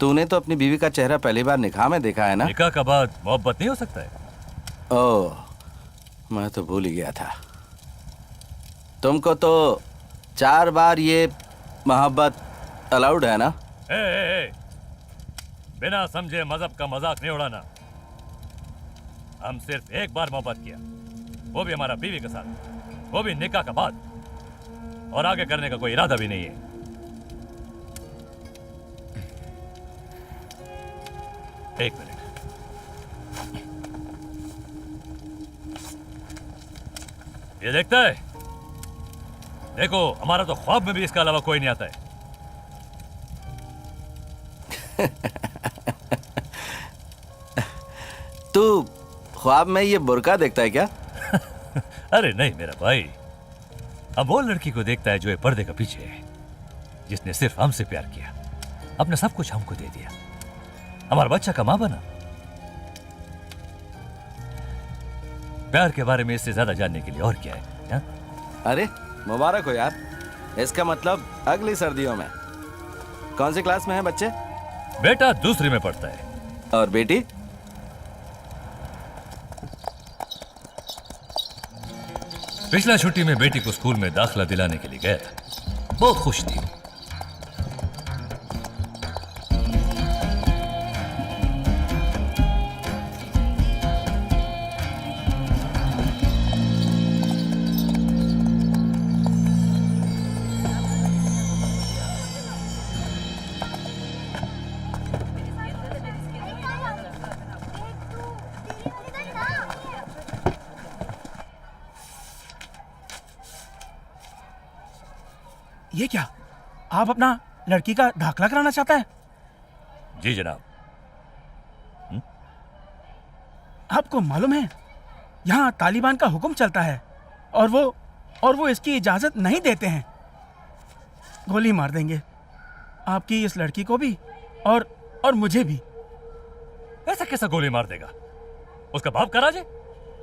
तूने तो अपनी बीवी का चेहरा पहली बार निकाह में देखा है ना? निकाह का बाद मोहब्बत नहीं हो सकता है? ओह, मैं तो भूल ही गया था। तुमको तो 4 बार ये मोहब्बत अलाउड है ना? ए, बिना समझे मजहब का मजाक नहीं उड़ाना। हम सिर्फ एक बार मोहब्बत किया, वो भी हमारा बीवी के साथ, वो भी निकाह का बाद, और आगे करने का कोई इरादा भी नहीं है। एक मिनट, ये देखता है? देखो, हमारा तो ख्वाब में भी इसके अलावा कोई नहीं आता है। तू ख्वाब में ये बुर्का देखता है क्या? अरे नहीं मेरा भाई, अब वो लड़की को देखता है जो ये पर्दे का पीछे है, जिसने सिर्फ हमसे प्यार किया, अपना सब कुछ हमको दे दिया, हमारा बच्चा का मां बना। प्यार के बारे में इससे ज्यादा जानने के लिए और क्या है, हा? अरे मुबारक हो यार, इसका मतलब अगली सर्दियों में। कौन सी क्लास में है बच्चे? बेटा दूसरी में पढ़ता है। और बेटी? पिछला छुट्टी में बेटी को स्कूल में दाखिला दिलाने के लिए गया था, बहुत खुश थी। ये क्या, आप अपना लड़की का दाखिला कराना चाहता है? जी जनाब। आपको मालूम है यहाँ तालिबान का हुक्म चलता है और वो इसकी इजाजत नहीं देते हैं। गोली मार देंगे आपकी इस लड़की को भी और मुझे भी। ऐसा कैसा गोली मार देगा? उसका बाप का राज है?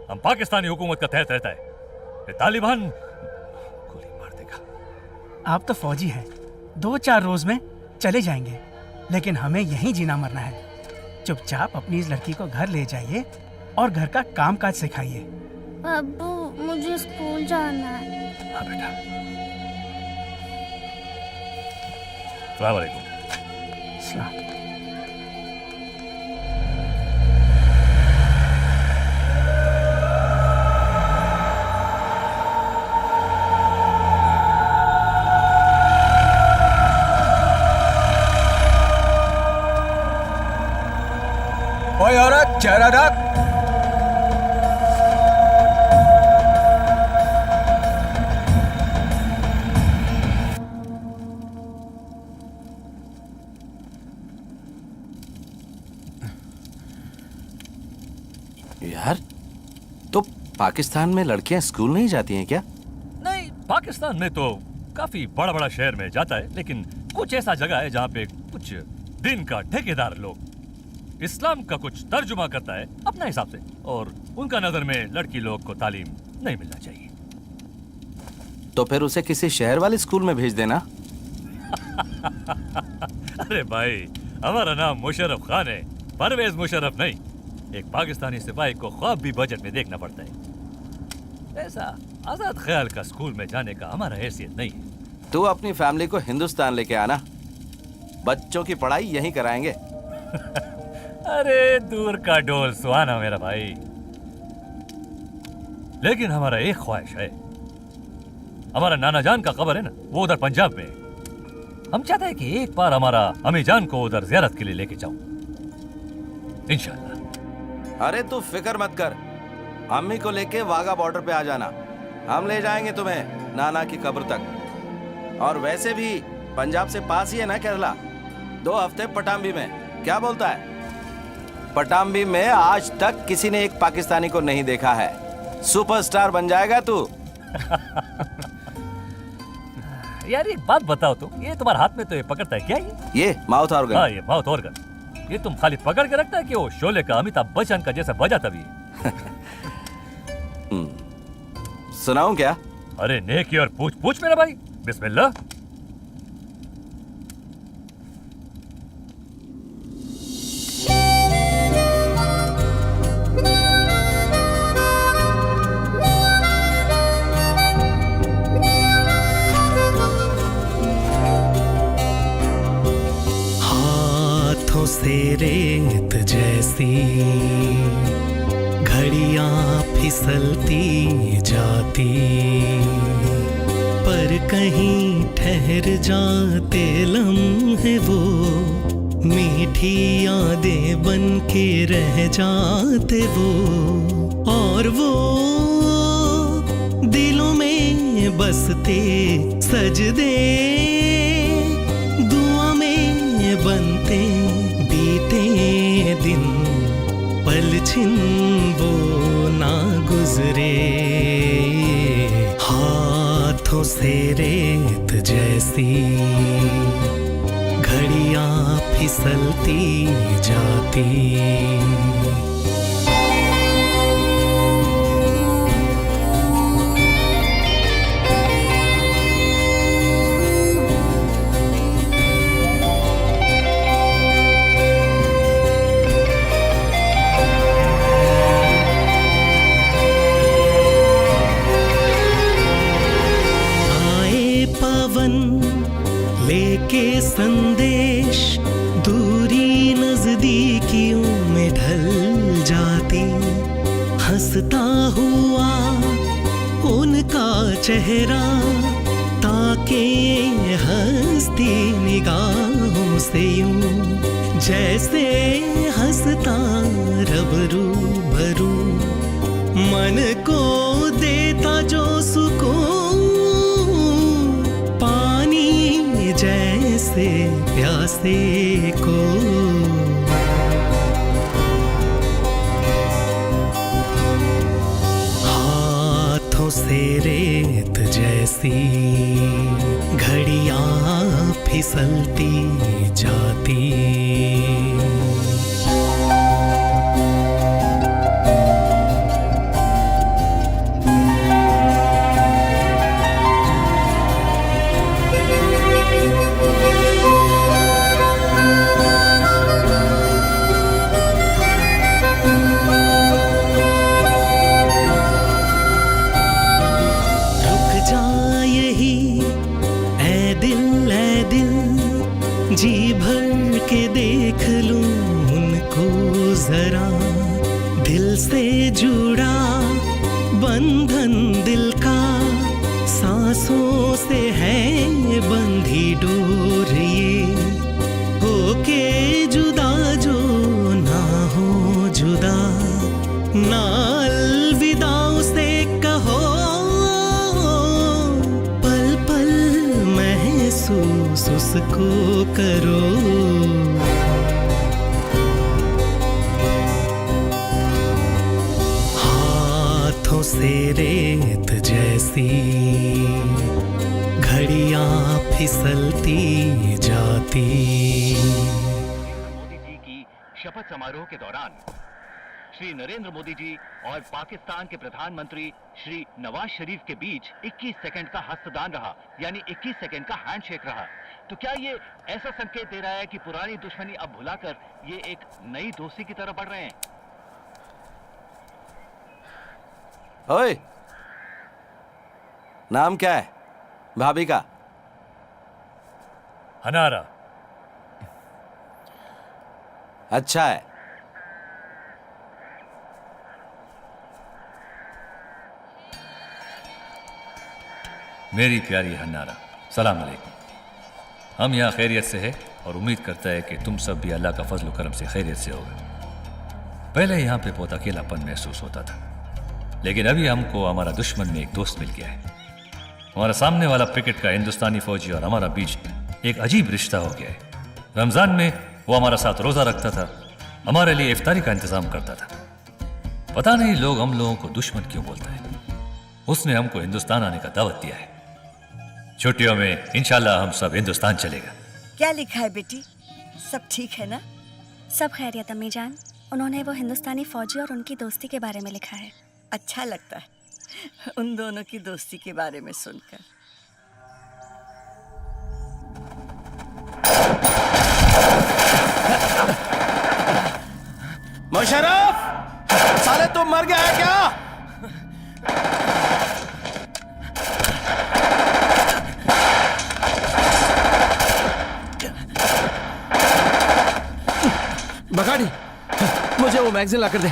हम पाकिस्तानी हुकूमत का तहत रहता है। ये तालिबान गोली मार देगा। आप तो फौजी हैं, 2-4 रोज में चले जाएंगे, लेकिन हमें यहीं जीना मरना है। चुपचाप अपनी इस लड़की को घर ले जाइए और घर का काम काज सिखाइए। अब्बू, मुझे स्कूल जाना है। हाँ बेटा। अस्सलाम वालेकुम। सलाम। ओए औरत, चेहरा ढक। यार, तो पाकिस्तान में लड़कियां स्कूल नहीं जाती हैं क्या? नहीं, पाकिस्तान में तो काफी बड़ा बड़ा शहर में जाता है, लेकिन कुछ ऐसा जगह है जहाँ पे कुछ दिन का ठेकेदार लोग इस्लाम का कुछ तर्जुमा करता है अपने हिसाब से, और उनका नजर में लड़की लोग को तालीम नहीं मिलना चाहिए। तो फिर उसे किसी शहर वाले स्कूल में भेज देना। अरे भाई, हमारा नाम मुशर्रफ खान है, परवेज मुशर्रफ नहीं। एक पाकिस्तानी सिपाही को ख्वाब भी बजट में देखना पड़ता है। ऐसा आजाद ख्याल का स्कूल में जाने का हमारा हैसियत नहीं है। तू अपनी फैमिली को हिंदुस्तान लेके आना, बच्चों की पढ़ाई यहीं कराएंगे। अरे दूर का डोल सुहाना मेरा भाई, लेकिन हमारा एक ख्वाहिश है। हमारा नाना जान का कब्र है ना, वो उधर पंजाब में है। हम चाहते हैं कि एक बार हमारा अम्मी जान को उधर ज़ियारत के लिए लेके जाऊं, इंशाल्लाह। अरे तू फिक्र मत कर, अम्मी को लेके वाघा बॉर्डर पे आ जाना, हम ले जाएंगे तुम्हें नाना की कब्र तक। और वैसे भी पंजाब से पास ही है ना केरला, 2 हफ्ते पटाम्बी में। क्या बोलता है? पटाम्बी में आज तक किसी ने एक पाकिस्तानी को नहीं देखा है। सुपरस्टार बन जाएगा तू। यार एक बात बताओ तुम, ये तुम्हारे हाथ में तो ये पकड़ता है क्या? ये माउथ ऑर्गन। हाँ, ये माउथ ऑर्गन। ये तुम खाली पकड़ के रखता है कि वो शोले का अमिताभ बच्चन का जैसा बजा तभी? सुनाऊं क्या? अरे नेकी और पूछ पूछ मेरा भाई, बिस्मिल्लाह। से रेत जैसी घड़ियां फिसलती जाती, पर कहीं ठहर जाते लम्हे वो मीठी यादें बन के रह जाते वो, और वो दिलों में बसते सजदे दुआ में बनते दिन, पलछिन वो ना गुजरे। हाथों से रेत जैसी घड़ियां फिसलती जाती। के संदेश दूरी नजदीकियों में ढल जाती, हंसता हुआ उनका चेहरा ताके हंसती निगाहों से यूं, जैसे हंसता रब रूबरू, मन को देता जो सुकून पानी प्यासे को। हाथों से रेत जैसी घड़ियां फिसलती जाती। जी भर के देख लूं उनको जरा, दिल से जुड़ा बंधन दिल का, सांसों से है बंधी डोर ये, होके जुदा जो ना हो जुदा, ना अलविदा उसे कहो, पल पल महसूस उसको करो। हाथों से रेत जैसी घड़ियां फिसलती जाती। मोदी जी की शपथ समारोह के दौरान श्री नरेंद्र मोदी जी और पाकिस्तान के प्रधानमंत्री श्री नवाज शरीफ के बीच 21 सेकंड का हस्तदान रहा, यानी 21 सेकंड का हैंडशेक रहा। तो क्या ये ऐसा संकेत दे रहा है कि पुरानी दुश्मनी अब भुलाकर ये एक नई दोस्ती की तरफ बढ़ रहे हैं? ओए, नाम क्या है भाभी का? हनारा। अच्छा है। मेरी प्यारी हन्नारा, सलाम अलैकुम। हम यहाँ खैरियत से है और उम्मीद करता है कि तुम सब भी अल्लाह का फजल करम से खैरियत से होगा। पहले यहाँ पे बहुत अकेलापन महसूस होता था, लेकिन अभी हमको हमारा दुश्मन में एक दोस्त मिल गया है। हमारा सामने वाला क्रिकेट का हिंदुस्तानी फौजी और हमारा बीच एक अजीब रिश्ता हो गया है। रमजान में वो हमारा साथ रोजा रखता था, हमारे लिए इफ्तारी का इंतजाम करता था। पता नहीं लोग हम लोगों को दुश्मन क्यों बोलता है। उसने हमको हिंदुस्तान आने का दावत दिया है। छुट्टियों में इंशाल्लाह हम सब हिंदुस्तान चलेगा। क्या लिखा है बेटी, सब ठीक है ना? सब खैरियत अम्मी जान। उन्होंने वो हिंदुस्तानी फौजी और उनकी दोस्ती के बारे में लिखा है। अच्छा लगता है उन दोनों की दोस्ती के बारे में सुनकर। मुशर्रफ, साले तुम मर गया है क्या? बगाड़ी, मुझे वो मैगजीन लाकर दे।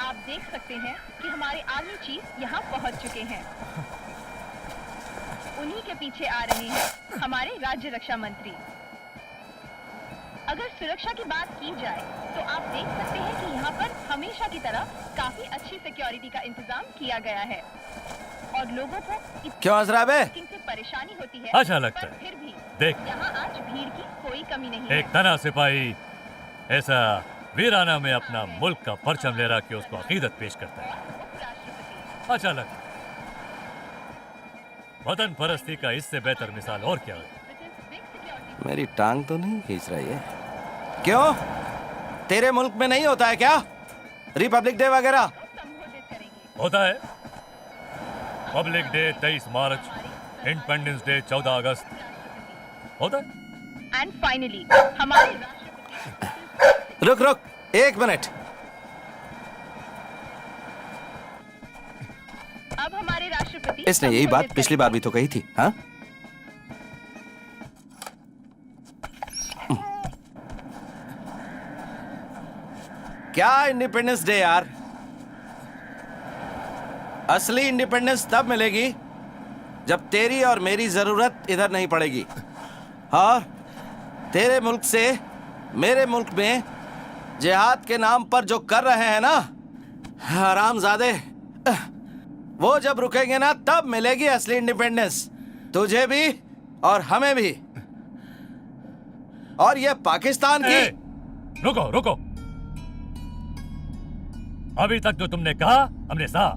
आप देख सकते हैं कि हमारे आर्मी चीफ यहाँ पहुँच चुके हैं। उन्हीं के पीछे आ रहे हैं हमारे राज्य रक्षा मंत्री। अगर सुरक्षा की बात की जाए तो आप देख सकते हैं कि यहाँ पर हमेशा की तरह काफी अच्छी सिक्योरिटी का इंतजाम किया गया है और लोगों को क्यों हंस बे? से परेशानी होती है। अच्छा लगता है। फिर भी देख, यहाँ आज भीड़ की कोई कमी नहीं है। एक तना सिपाही ऐसा वीराना में अपना मुल्क का परचम ले रहा कि उसको अकीदत पेश करता है। अच्छा लगा। वतन परस्ती का इससे बेहतर मिसाल और क्या है? मेरी टांग तो नहीं खींच रही है? क्यों, तेरे मुल्क में नहीं होता है क्या रिपब्लिक डे वगैरह? होता है। पब्लिक डे 23 मार्च, इंडिपेंडेंस डे 14 अगस्त होता है। एंड फाइनली हमारे रुक रुक 1 मिनट। अब हमारे राष्ट्रपति इसने यही बात पिछली बार भी तो कही थी। हाँ, क्या इंडिपेंडेंस डे यार? असली इंडिपेंडेंस तब मिलेगी जब तेरी और मेरी जरूरत इधर नहीं पड़ेगी। और तेरे मुल्क से मेरे मुल्क में जिहाद के नाम पर जो कर रहे हैं ना हरामजादे, वो जब रुकेंगे ना तब मिलेगी असली इंडिपेंडेंस, तुझे भी और हमें भी। और ये पाकिस्तान की। रुको रुको, अभी तक जो तुमने कहा हमने सहा,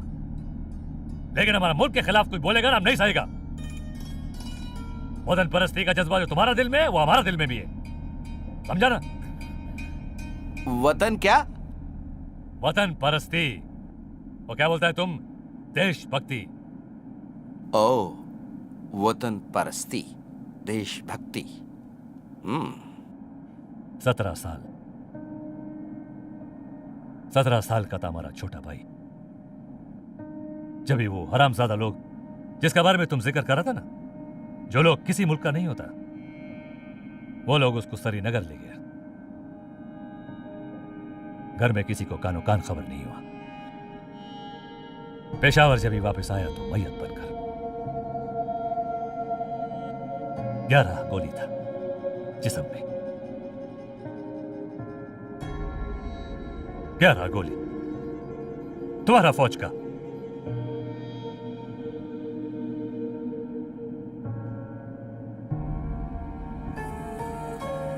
लेकिन हमारा मुल्क के खिलाफ कोई बोलेगा ना हम नहीं सहेगा। वतन परस्ती का जज्बा जो तुम्हारा दिल में है वो हमारा दिल में भी है, समझा ना? वतन क्या? वतन परस्ती। वो क्या बोलता है तुम? देशभक्ति। ओ, वतन परस्ती, देशभक्ति। 17 साल 17 साल का था हमारा छोटा भाई, जब भी वो हरामजादा लोग जिसका बारे में तुम जिक्र कर रहा था ना, जो लोग किसी मुल्क का नहीं होता, वो लोग उसको श्रीनगर ले गया। घर में किसी को कानो कान खबर नहीं हुआ। पेशावर जब ही वापस आया तो मैयत बनकर 11 गोली था जिस्म में, 11 गोली तुम्हारा फौज का।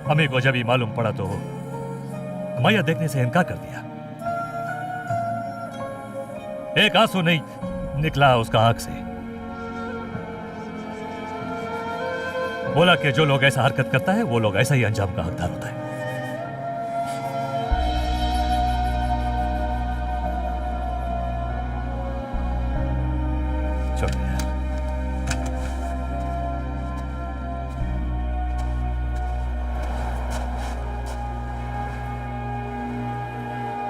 हमें को जब ही मालूम पड़ा तो मैया देखने से इनकार कर दिया। एक आंसू नहीं निकला उसका आंख से। बोला कि जो लोग ऐसा हरकत करता है वो लोग ऐसा ही अंजाम का हकदार होता है। छोड़ यार।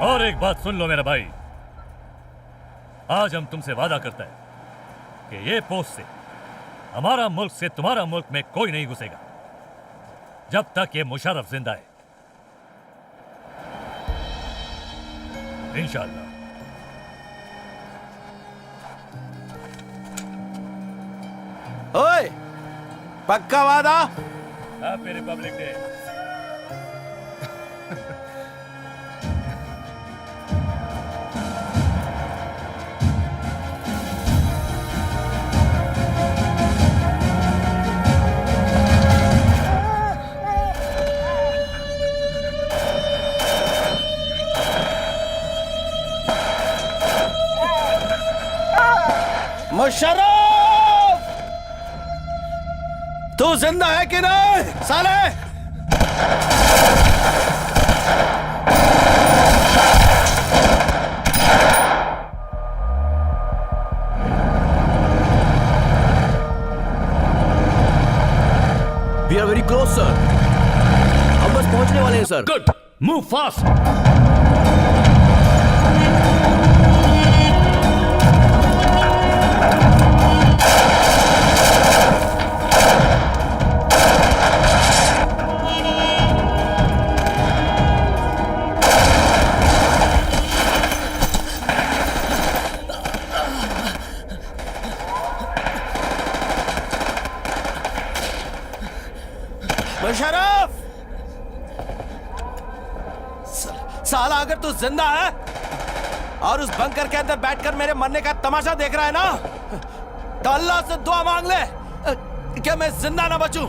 और एक बात सुन लो मेरा भाई, आज हम तुमसे वादा करते हैं कि ये पोस्ट से हमारा मुल्क से तुम्हारा मुल्क में कोई नहीं घुसेगा जब तक ये मुशर्रफ जिंदा है, इंशाअल्लाह। ओए, पक्का वादा? Happy Republic day. मुशर्रफ, तू जिंदा है कि नहीं साले? We are very close sir, हम बस पहुंचने वाले हैं sir. Good, move fast. Musharraf, साला अगर तू जिंदा है और उस बंकर के अंदर बैठकर मेरे मरने का तमाशा देख रहा है ना, तो अल्लाह से दुआ मांग ले कि मैं जिंदा ना बचूं।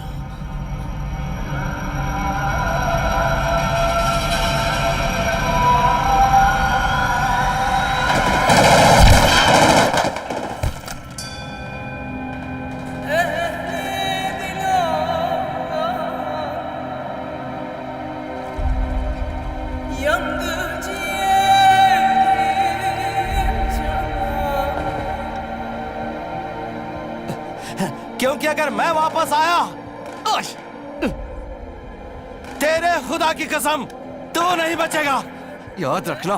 क्योंकि अगर मैं वापस आया, तेरे खुदा की कसम, तू नहीं बचेगा। याद रखना,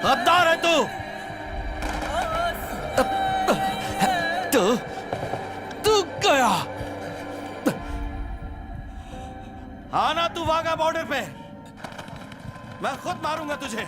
गद्दार है तू। तू गया। आना तू वाघा बॉर्डर पे, मैं खुद मारूंगा तुझे।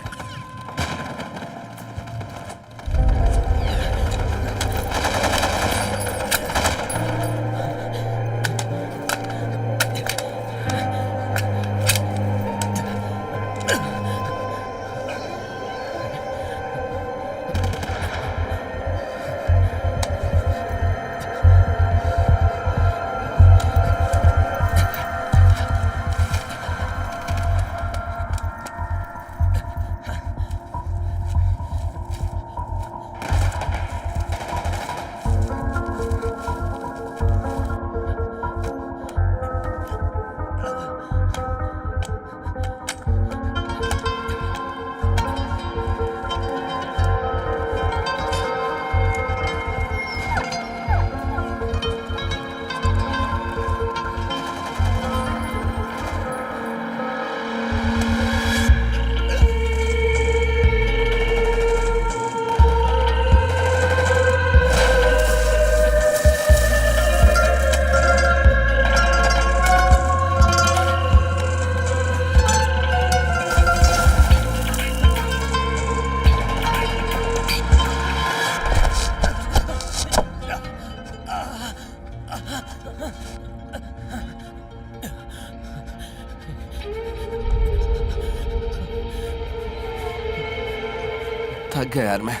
थक गया यार मैं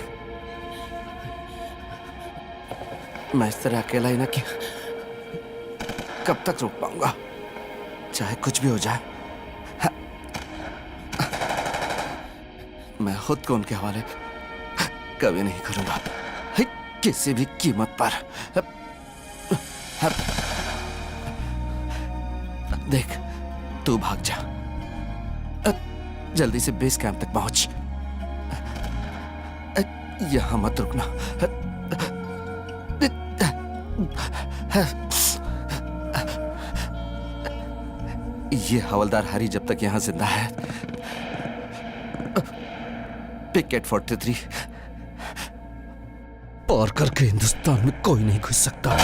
इस तरह अकेला ही ना कि कब तक रुक पाऊंगा, चाहे कुछ भी हो जाए। मैं खुद को उनके हवाले कभी नहीं करूंगा, किसी भी कीमत पर। देख, तू भाग जा, जल्दी से बेस कैंप तक पहुंच, यहां मत रुकना। ये हवलदार हरी जब तक यहां जिंदा है, पिकेट 43 पार करके हिंदुस्तान में कोई नहीं घुस सकता।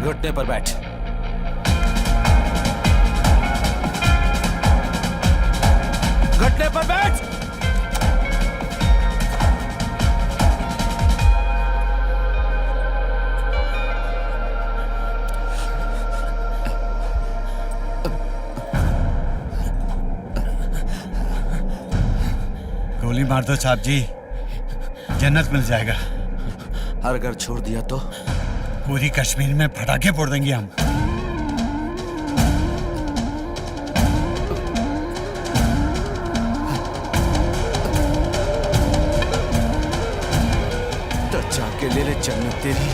घुटने पर बैठ। घुटने पर बैठ। गोली मार दो साहब जी, जन्नत मिल जाएगा। और अगर छोड़ दिया तो? पूरी कश्मीर में पटाखे फोड़ देंगे हम। तो जाके ले ले जन्नत तेरी।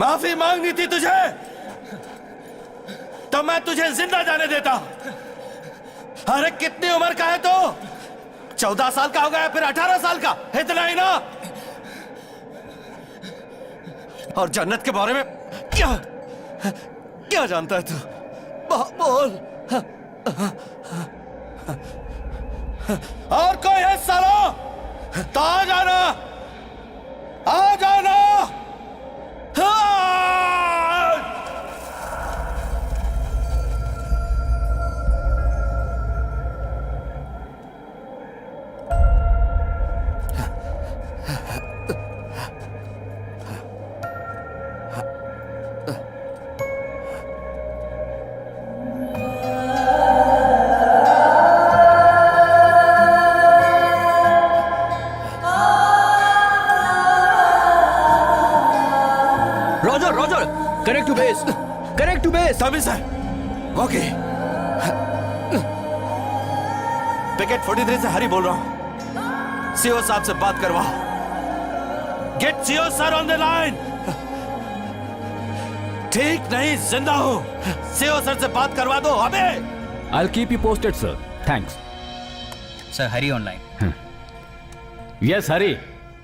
माफी मांगनी थी तुझे तो मैं तुझे जिंदा जाने देता। अरे कितनी उम्र का है तो? 14 साल का हो गया, फिर 18 साल का, इतना ही ना। और जन्नत के बारे में क्या क्या जानता है तू? बोल। और कोई है सालो तो आ जाना, आ जाना। Connect to base. Connect to base. Tommy sir. Okay. Picket 43 से हरी बोल रहा हूं। सीओ साहब से बात करवाओ। Get CO sir on the line. ठीक नहीं, जिंदा हो। सीओ सर से बात करवा दो अबे। I'll keep you posted, sir. Thanks. Sir Hari online. Yes, Hari.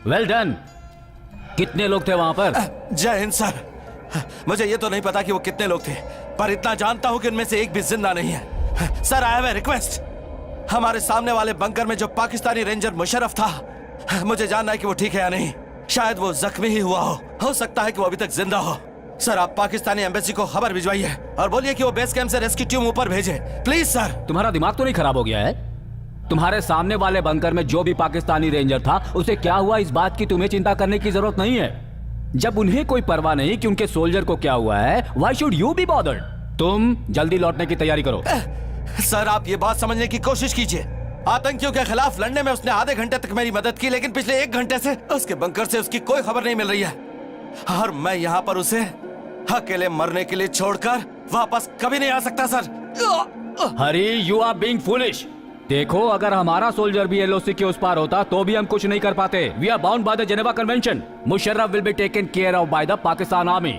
Well done. कितने लोग थे वहां पर? जय हिंद सर। मुझे ये तो नहीं पता कि वो कितने लोग थे, पर इतना जानता हूं कि उनमें से एक भी जिंदा नहीं है। Sir I have a request. हमारे सामने वाले बंकर में जो पाकिस्तानी रेंजर मुशर्रफ था, मुझे जानना है कि वो ठीक है या नहीं। शायद वो जख्मी ही हुआ हो सकता है कि वो अभी तक जिंदा हो। सर आप पाकिस्तानी एम्बेसी को खबर भिजवाइए और बोलिए कि वो बेस कैंप से रेस्क्यू टीम ऊपर भेजे, प्लीज सर। तुम्हारा दिमाग तो नहीं खराब हो गया है? तुम्हारे सामने वाले बंकर में जो भी पाकिस्तानी रेंजर था, उसे क्या हुआ इस बात की तुम्हें चिंता करने की जरूरत नहीं है। जब उन्हें कोई परवाह नहीं कि उनके सोल्जर को क्या हुआ है, why should you be bothered? तुम जल्दी लौटने की तैयारी करो। सर आप ये बात समझने की कोशिश कीजिए। आतंकियों के खिलाफ लड़ने में उसने आधे घंटे तक मेरी मदद की, लेकिन पिछले 1 घंटे से उसके बंकर से उसकी कोई खबर नहीं मिल रही है। और मैं यहाँ पर उसे अकेले मरने के लिए छोड़कर वापस कभी नहीं आ सकता sir. Hari, you are being foolish. देखो, अगर हमारा सोल्जर भी एलओसी के उस पार होता तो भी हम कुछ नहीं कर पाते। We are bound by the Geneva convention. Musharraf will be taken care of by the Pakistan army.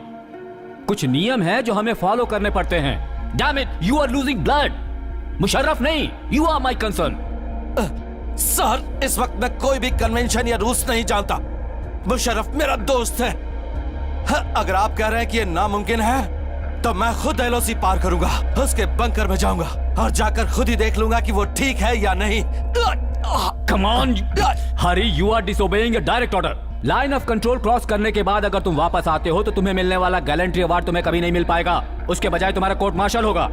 कुछ नियम है जो हमें फॉलो करने पड़ते हैं। Damn it, you are losing blood. Musharraf नहीं, you are my concern. Sir इस वक्त मैं कोई भी कन्वेंशन या रूल्स नहीं जानता। मुशर्रफ मेरा दोस्त है। अगर आप कह रहे हैं कि ये नामुमकिन है तो मैं खुद एलओसी पार करूंगा, उसके बंकर में जाऊंगा और जाकर खुद ही देख लूंगा कि वो ठीक है या नहीं। Come on Hari, you are disobeying a direct order. Line of control cross करने के बाद अगर तुम वापस आते हो तो तुम्हें मिलने वाला गैलेंट्री अवार्ड तुम्हें कभी नहीं मिल पाएगा। उसके बजाय तुम्हारा कोर्ट मार्शल होगा।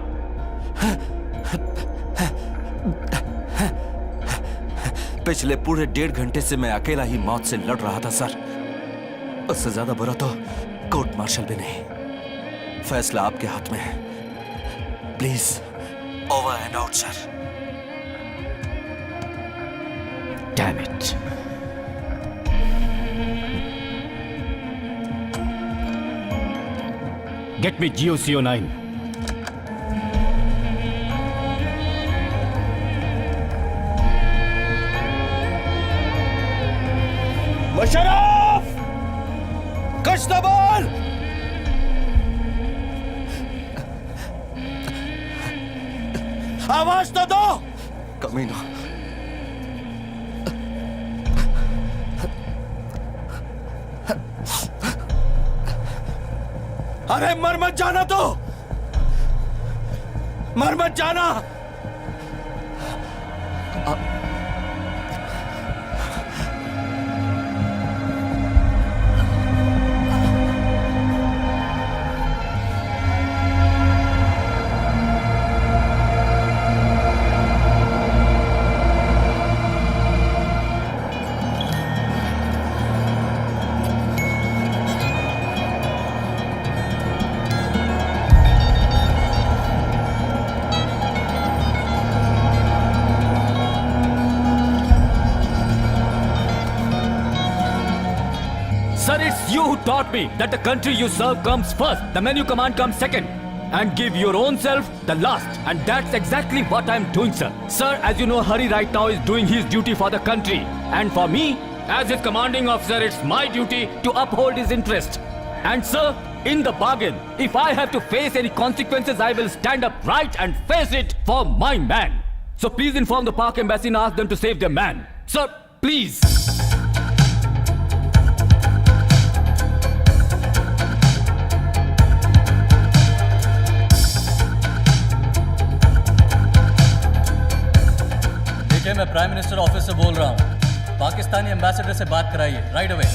पिछले पूरे 1.5 घंटे से मैं अकेला ही मौत से लड़ रहा था सर। उससे ज्यादा बुरा तो कोर्ट मार्शल भी नहीं। फैसला आपके हाथ में है। Please over and out sir. Damn it. Get me GOCO9। Musharraf, कुछ तो बोल। आवाज तो दो। कमीना, अरे मर मत जाना, तो मर मत जाना। Sir, it's you who taught me that the country you serve comes first, the man you command comes second, and give your own self the last. And that's exactly what I'm doing, sir. Sir, as you know, Hari right now is doing his duty for the country. And for me, as his commanding officer, it's my duty to uphold his interest. And sir, in the bargain, if I have to face any consequences, I will stand up right and face it for my man. So please inform the Pak Embassy and ask them to save their man. Sir, please. मैं prime minister office से बोल रहा हूँ। Pakistani ambassador से बात कराइए right away.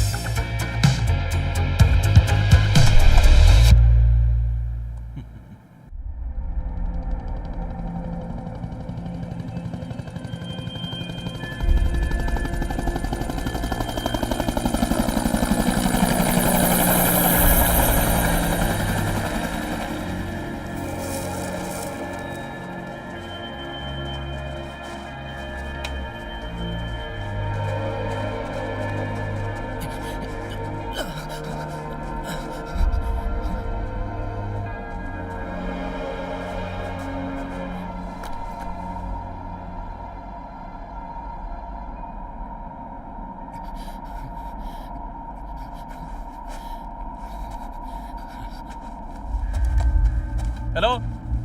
Hello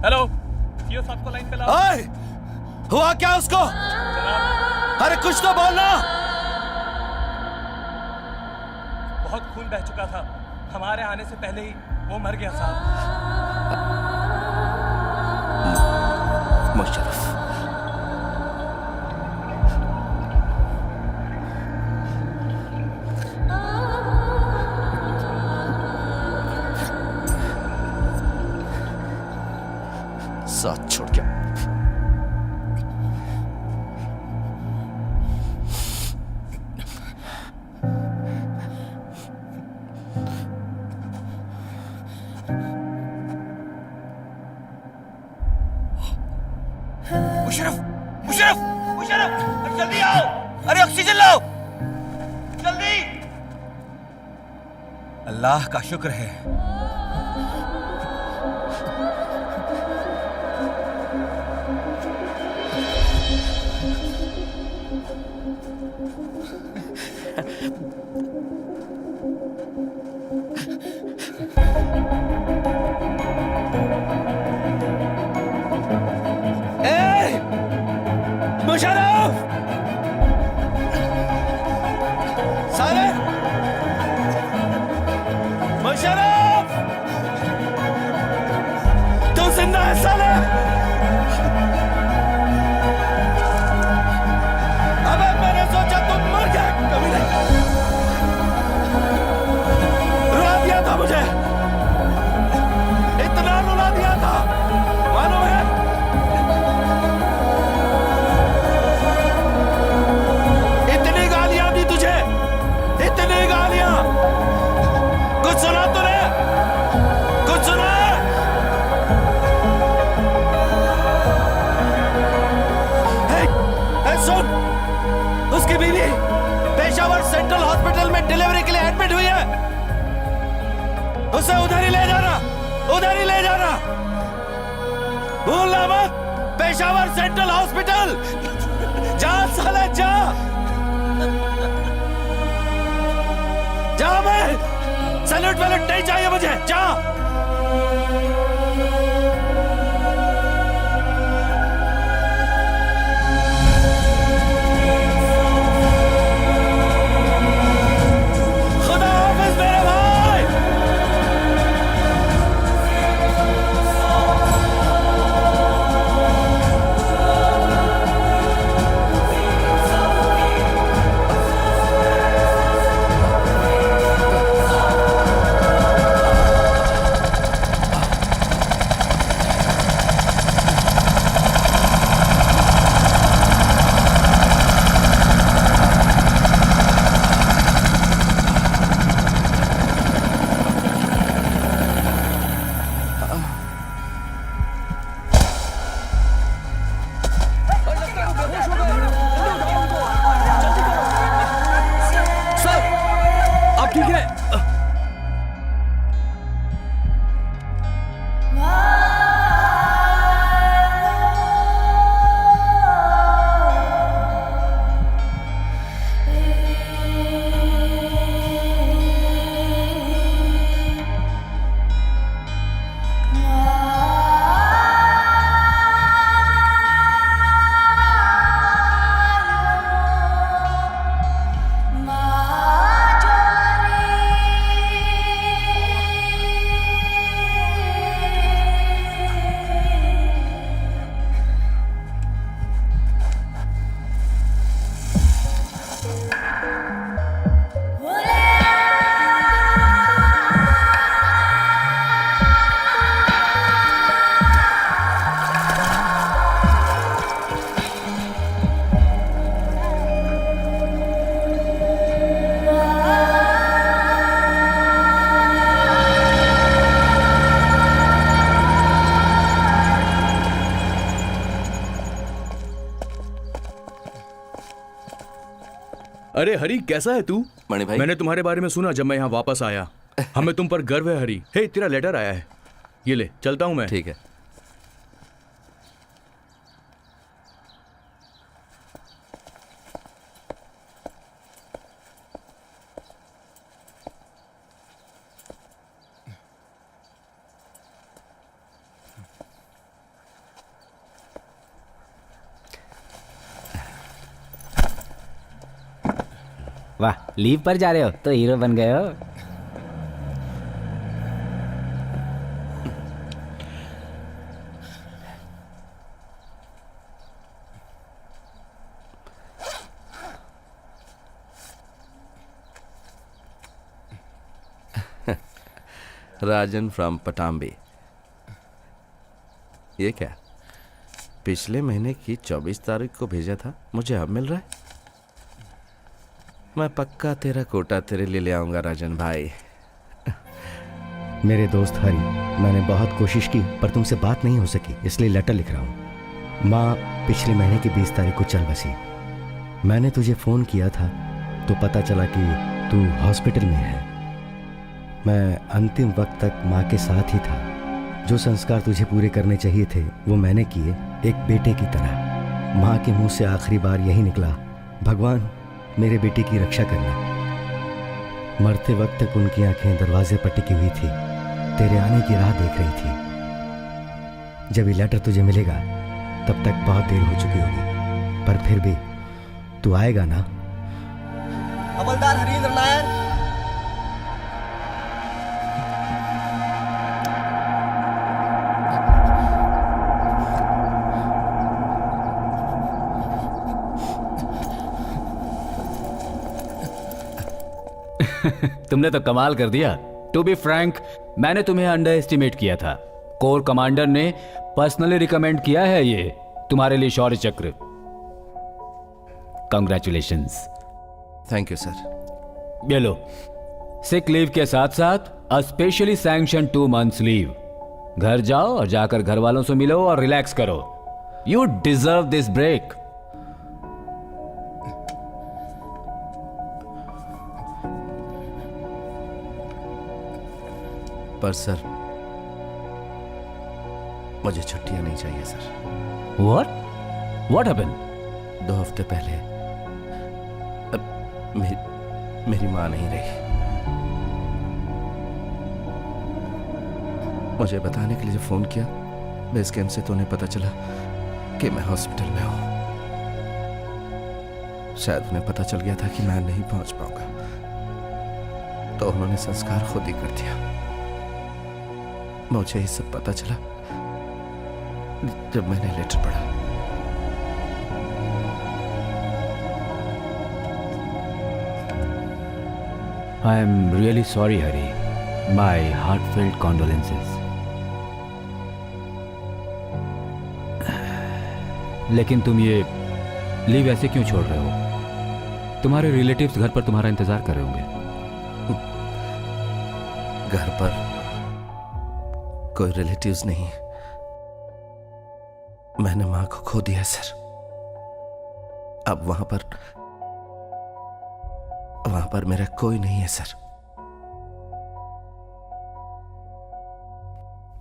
hello, CO साहब को लाइन पे लाओ। ओए, हुआ क्या उसको? अरे कुछ तो बोलना। बहुत खून बह चुका था, हमारे आने से पहले ही वो मर गया साहब। मुशर्रफ, साथ छोड़ के मुशर्रफ, मुशर्रफ, मुशर्रफ, जल्दी आओ। अरे ऑक्सीजन लाओ जल्दी। अल्लाह का शुक्र है। मुशर्रफ, साले, मुशर्रफ, तू जिंदा है साले? अबे मैंने सोचा तुम मर गए। कभी नहीं, रुला दिया था मुझे, इतना रुला दिया था, मालूम है? कुछ सुना तूने? कुछ सुना? सुन, उसकी बीवी पेशावर सेंट्रल हॉस्पिटल में डिलीवरी के लिए एडमिट हुई है। उसे उधर ही ले जाना, उधर ही ले जाना, भूलना मत। पेशावर सेंट्रल हॉस्पिटल जा साले, जा। जा बे, सैल्यूट वैल्यूट नहीं चाहिए मुझे, जा। खुदा हाफिज मेरे भाई। अरे हरी, कैसा है तू? मणि भाई, मैंने तुम्हारे बारे में सुना जब मैं यहाँ वापस आया। हमें तुम पर गर्व है हरी। हे, तेरा लेटर आया है, ये ले, चलता हूँ मैं। ठीक है। वाह, लीव पर जा रहे हो तो हीरो बन गए हो। राजन फ्रॉम पटाम्बी। ये क्या? पिछले महीने की 24 तारीख को भेजा था, मुझे अब मिल रहा है। मैं पक्का तेरा कोटा तेरे लिए ले आऊंगा राजन भाई। मेरे दोस्त हरी, मैंने बहुत कोशिश की पर तुमसे बात नहीं हो सकी, इसलिए लेटर लिख रहा हूँ। माँ पिछले महीने की 20 तारीख को चल बसी। मैंने तुझे फ़ोन किया था तो पता चला कि तू हॉस्पिटल में है। मैं अंतिम वक्त तक माँ के साथ ही था। जो संस्कार तुझे पूरे करने चाहिए थे वो मैंने किए, एक बेटे की तरह। माँ के मुंह से आखिरी बार यही निकला, भगवान मेरे बेटे की रक्षा करना। मरते वक्त तक उनकी आंखें दरवाजे पर टिकी हुई थी, तेरे आने की राह देख रही थी। जब ये लेटर तुझे मिलेगा तब तक बहुत देर हो चुकी होगी, पर फिर भी तू आएगा ना? हवलदार हरींद्र नायर। तुमने तो कमाल कर दिया। टू बी फ्रैंक, मैंने तुम्हें अंडर एस्टिमेट किया था। कोर कमांडर ने पर्सनली रिकमेंड किया है ये तुम्हारे लिए शौर्य चक्र। कंग्रेचुलेशंस। Thank you sir. ये लो, सिक लीव के साथ साथ अ स्पेशली सैंक्शन 2 months लीव। घर जाओ और जाकर घर वालों से मिलो और रिलैक्स करो। You deserve this break. पर सर, मुझे छुट्टियां नहीं चाहिए सर। What happened? 2 हफ्ते पहले मेरी माँ नहीं रही। मुझे बताने के लिए जो फोन किया, बेस कैंप से तो उन्हें पता चला कि मैं हॉस्पिटल में हूं। शायद उन्हें पता चल गया था कि मैं नहीं पहुंच पाऊंगा, तो उन्होंने संस्कार खुद ही कर दिया। मुझे ये सब पता चला जब मैंने लेटर पढ़ा। I am really sorry, Hari. My heartfelt condolences. लेकिन तुम ये लीव ऐसे क्यों छोड़ रहे हो? तुम्हारे रिलेटिव्स घर पर तुम्हारा इंतजार कर रहे होंगे। घर पर कोई रिलेटिव्स नहीं। मैंने मां को खो दिया सर। अब वहां पर मेरा कोई नहीं है सर।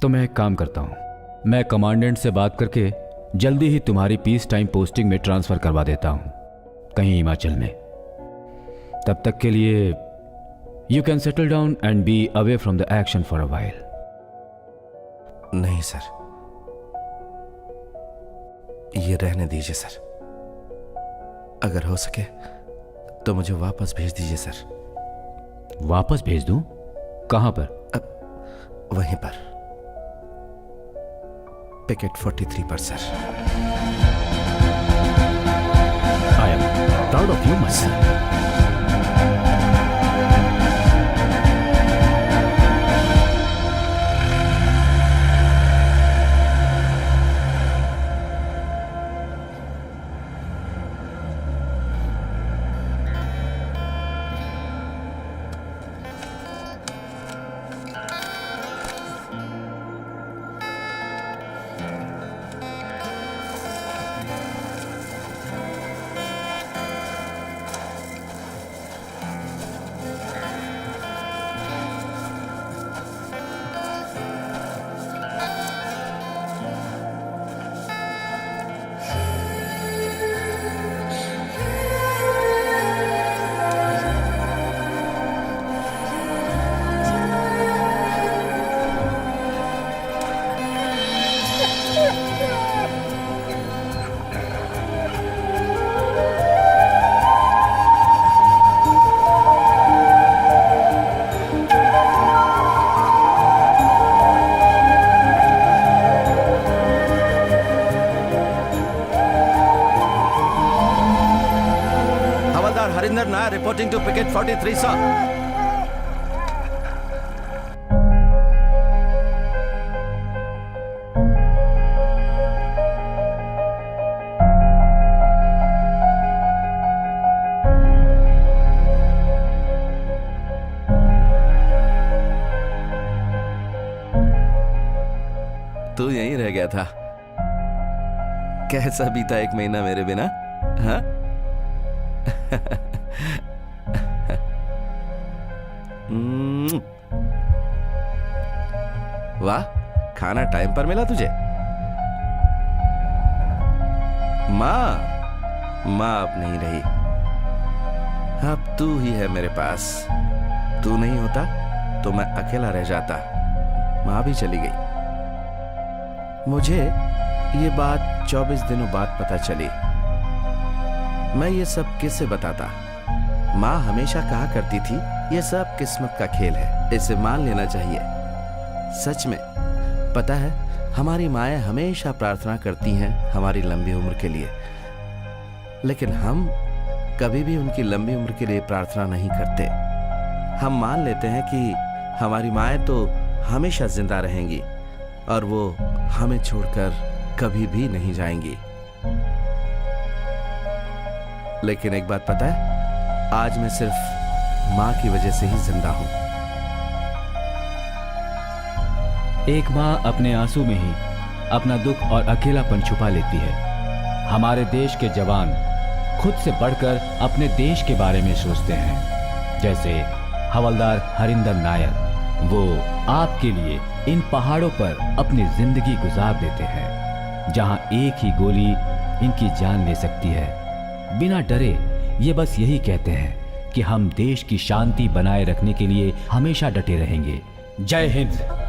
तो मैं एक काम करता हूं, मैं कमांडेंट से बात करके जल्दी ही तुम्हारी पीस टाइम पोस्टिंग में ट्रांसफर करवा देता हूं, कहीं हिमाचल में। तब तक के लिए you can settle down and be away from the action for a while. नहीं सर, ये रहने दीजिए सर। अगर हो सके तो मुझे वापस भेज दीजिए सर। वापस भेज दूं? कहां पर? वहीं पर, पिकेट 43 पर sir. I am proud of you my son. Harinder Nair reporting to picket 43 sir. तू यहीं रह गया था? कैसा बीता एक महीना मेरे बिना? हाँ? वाह, खाना टाइम पर मिला तुझे। माँ अब नहीं रही, अब तू ही है मेरे पास। तू नहीं होता तो मैं अकेला रह जाता। माँ भी चली गई। मुझे ये बात 24 दिनों बाद पता चली। मैं ये सब किससे बताता? माँ हमेशा कहा करती थी ये सब किस्मत का खेल है, इसे मान लेना चाहिए। सच में पता है, हमारी माएँ हमेशा प्रार्थना करती हैं हमारी लंबी उम्र के लिए, लेकिन हम कभी भी उनकी लंबी उम्र के लिए प्रार्थना नहीं करते। हम मान लेते हैं कि हमारी माएँ तो हमेशा जिंदा रहेंगी और वो हमें छोड़कर कभी भी नहीं जाएंगी। लेकिन एक बात पता है, आज मैं सिर्फ माँ की वजह से ही जिंदा हूं। एक माँ अपने आंसू में ही अपना दुख और अकेलापन छुपा लेती है। हमारे देश के जवान खुद से बढ़कर अपने देश के बारे में सोचते हैं। जैसे हवलदार हरिंदर नायर, वो आपके लिए इन पहाड़ों पर अपनी जिंदगी गुजार देते हैं, जहां एक ही गोली इनकी जान ले सकती है। बिना डरे ये बस यही कहते हैं कि हम देश की शांति बनाए रखने के लिए हमेशा डटे रहेंगे। जय हिंद।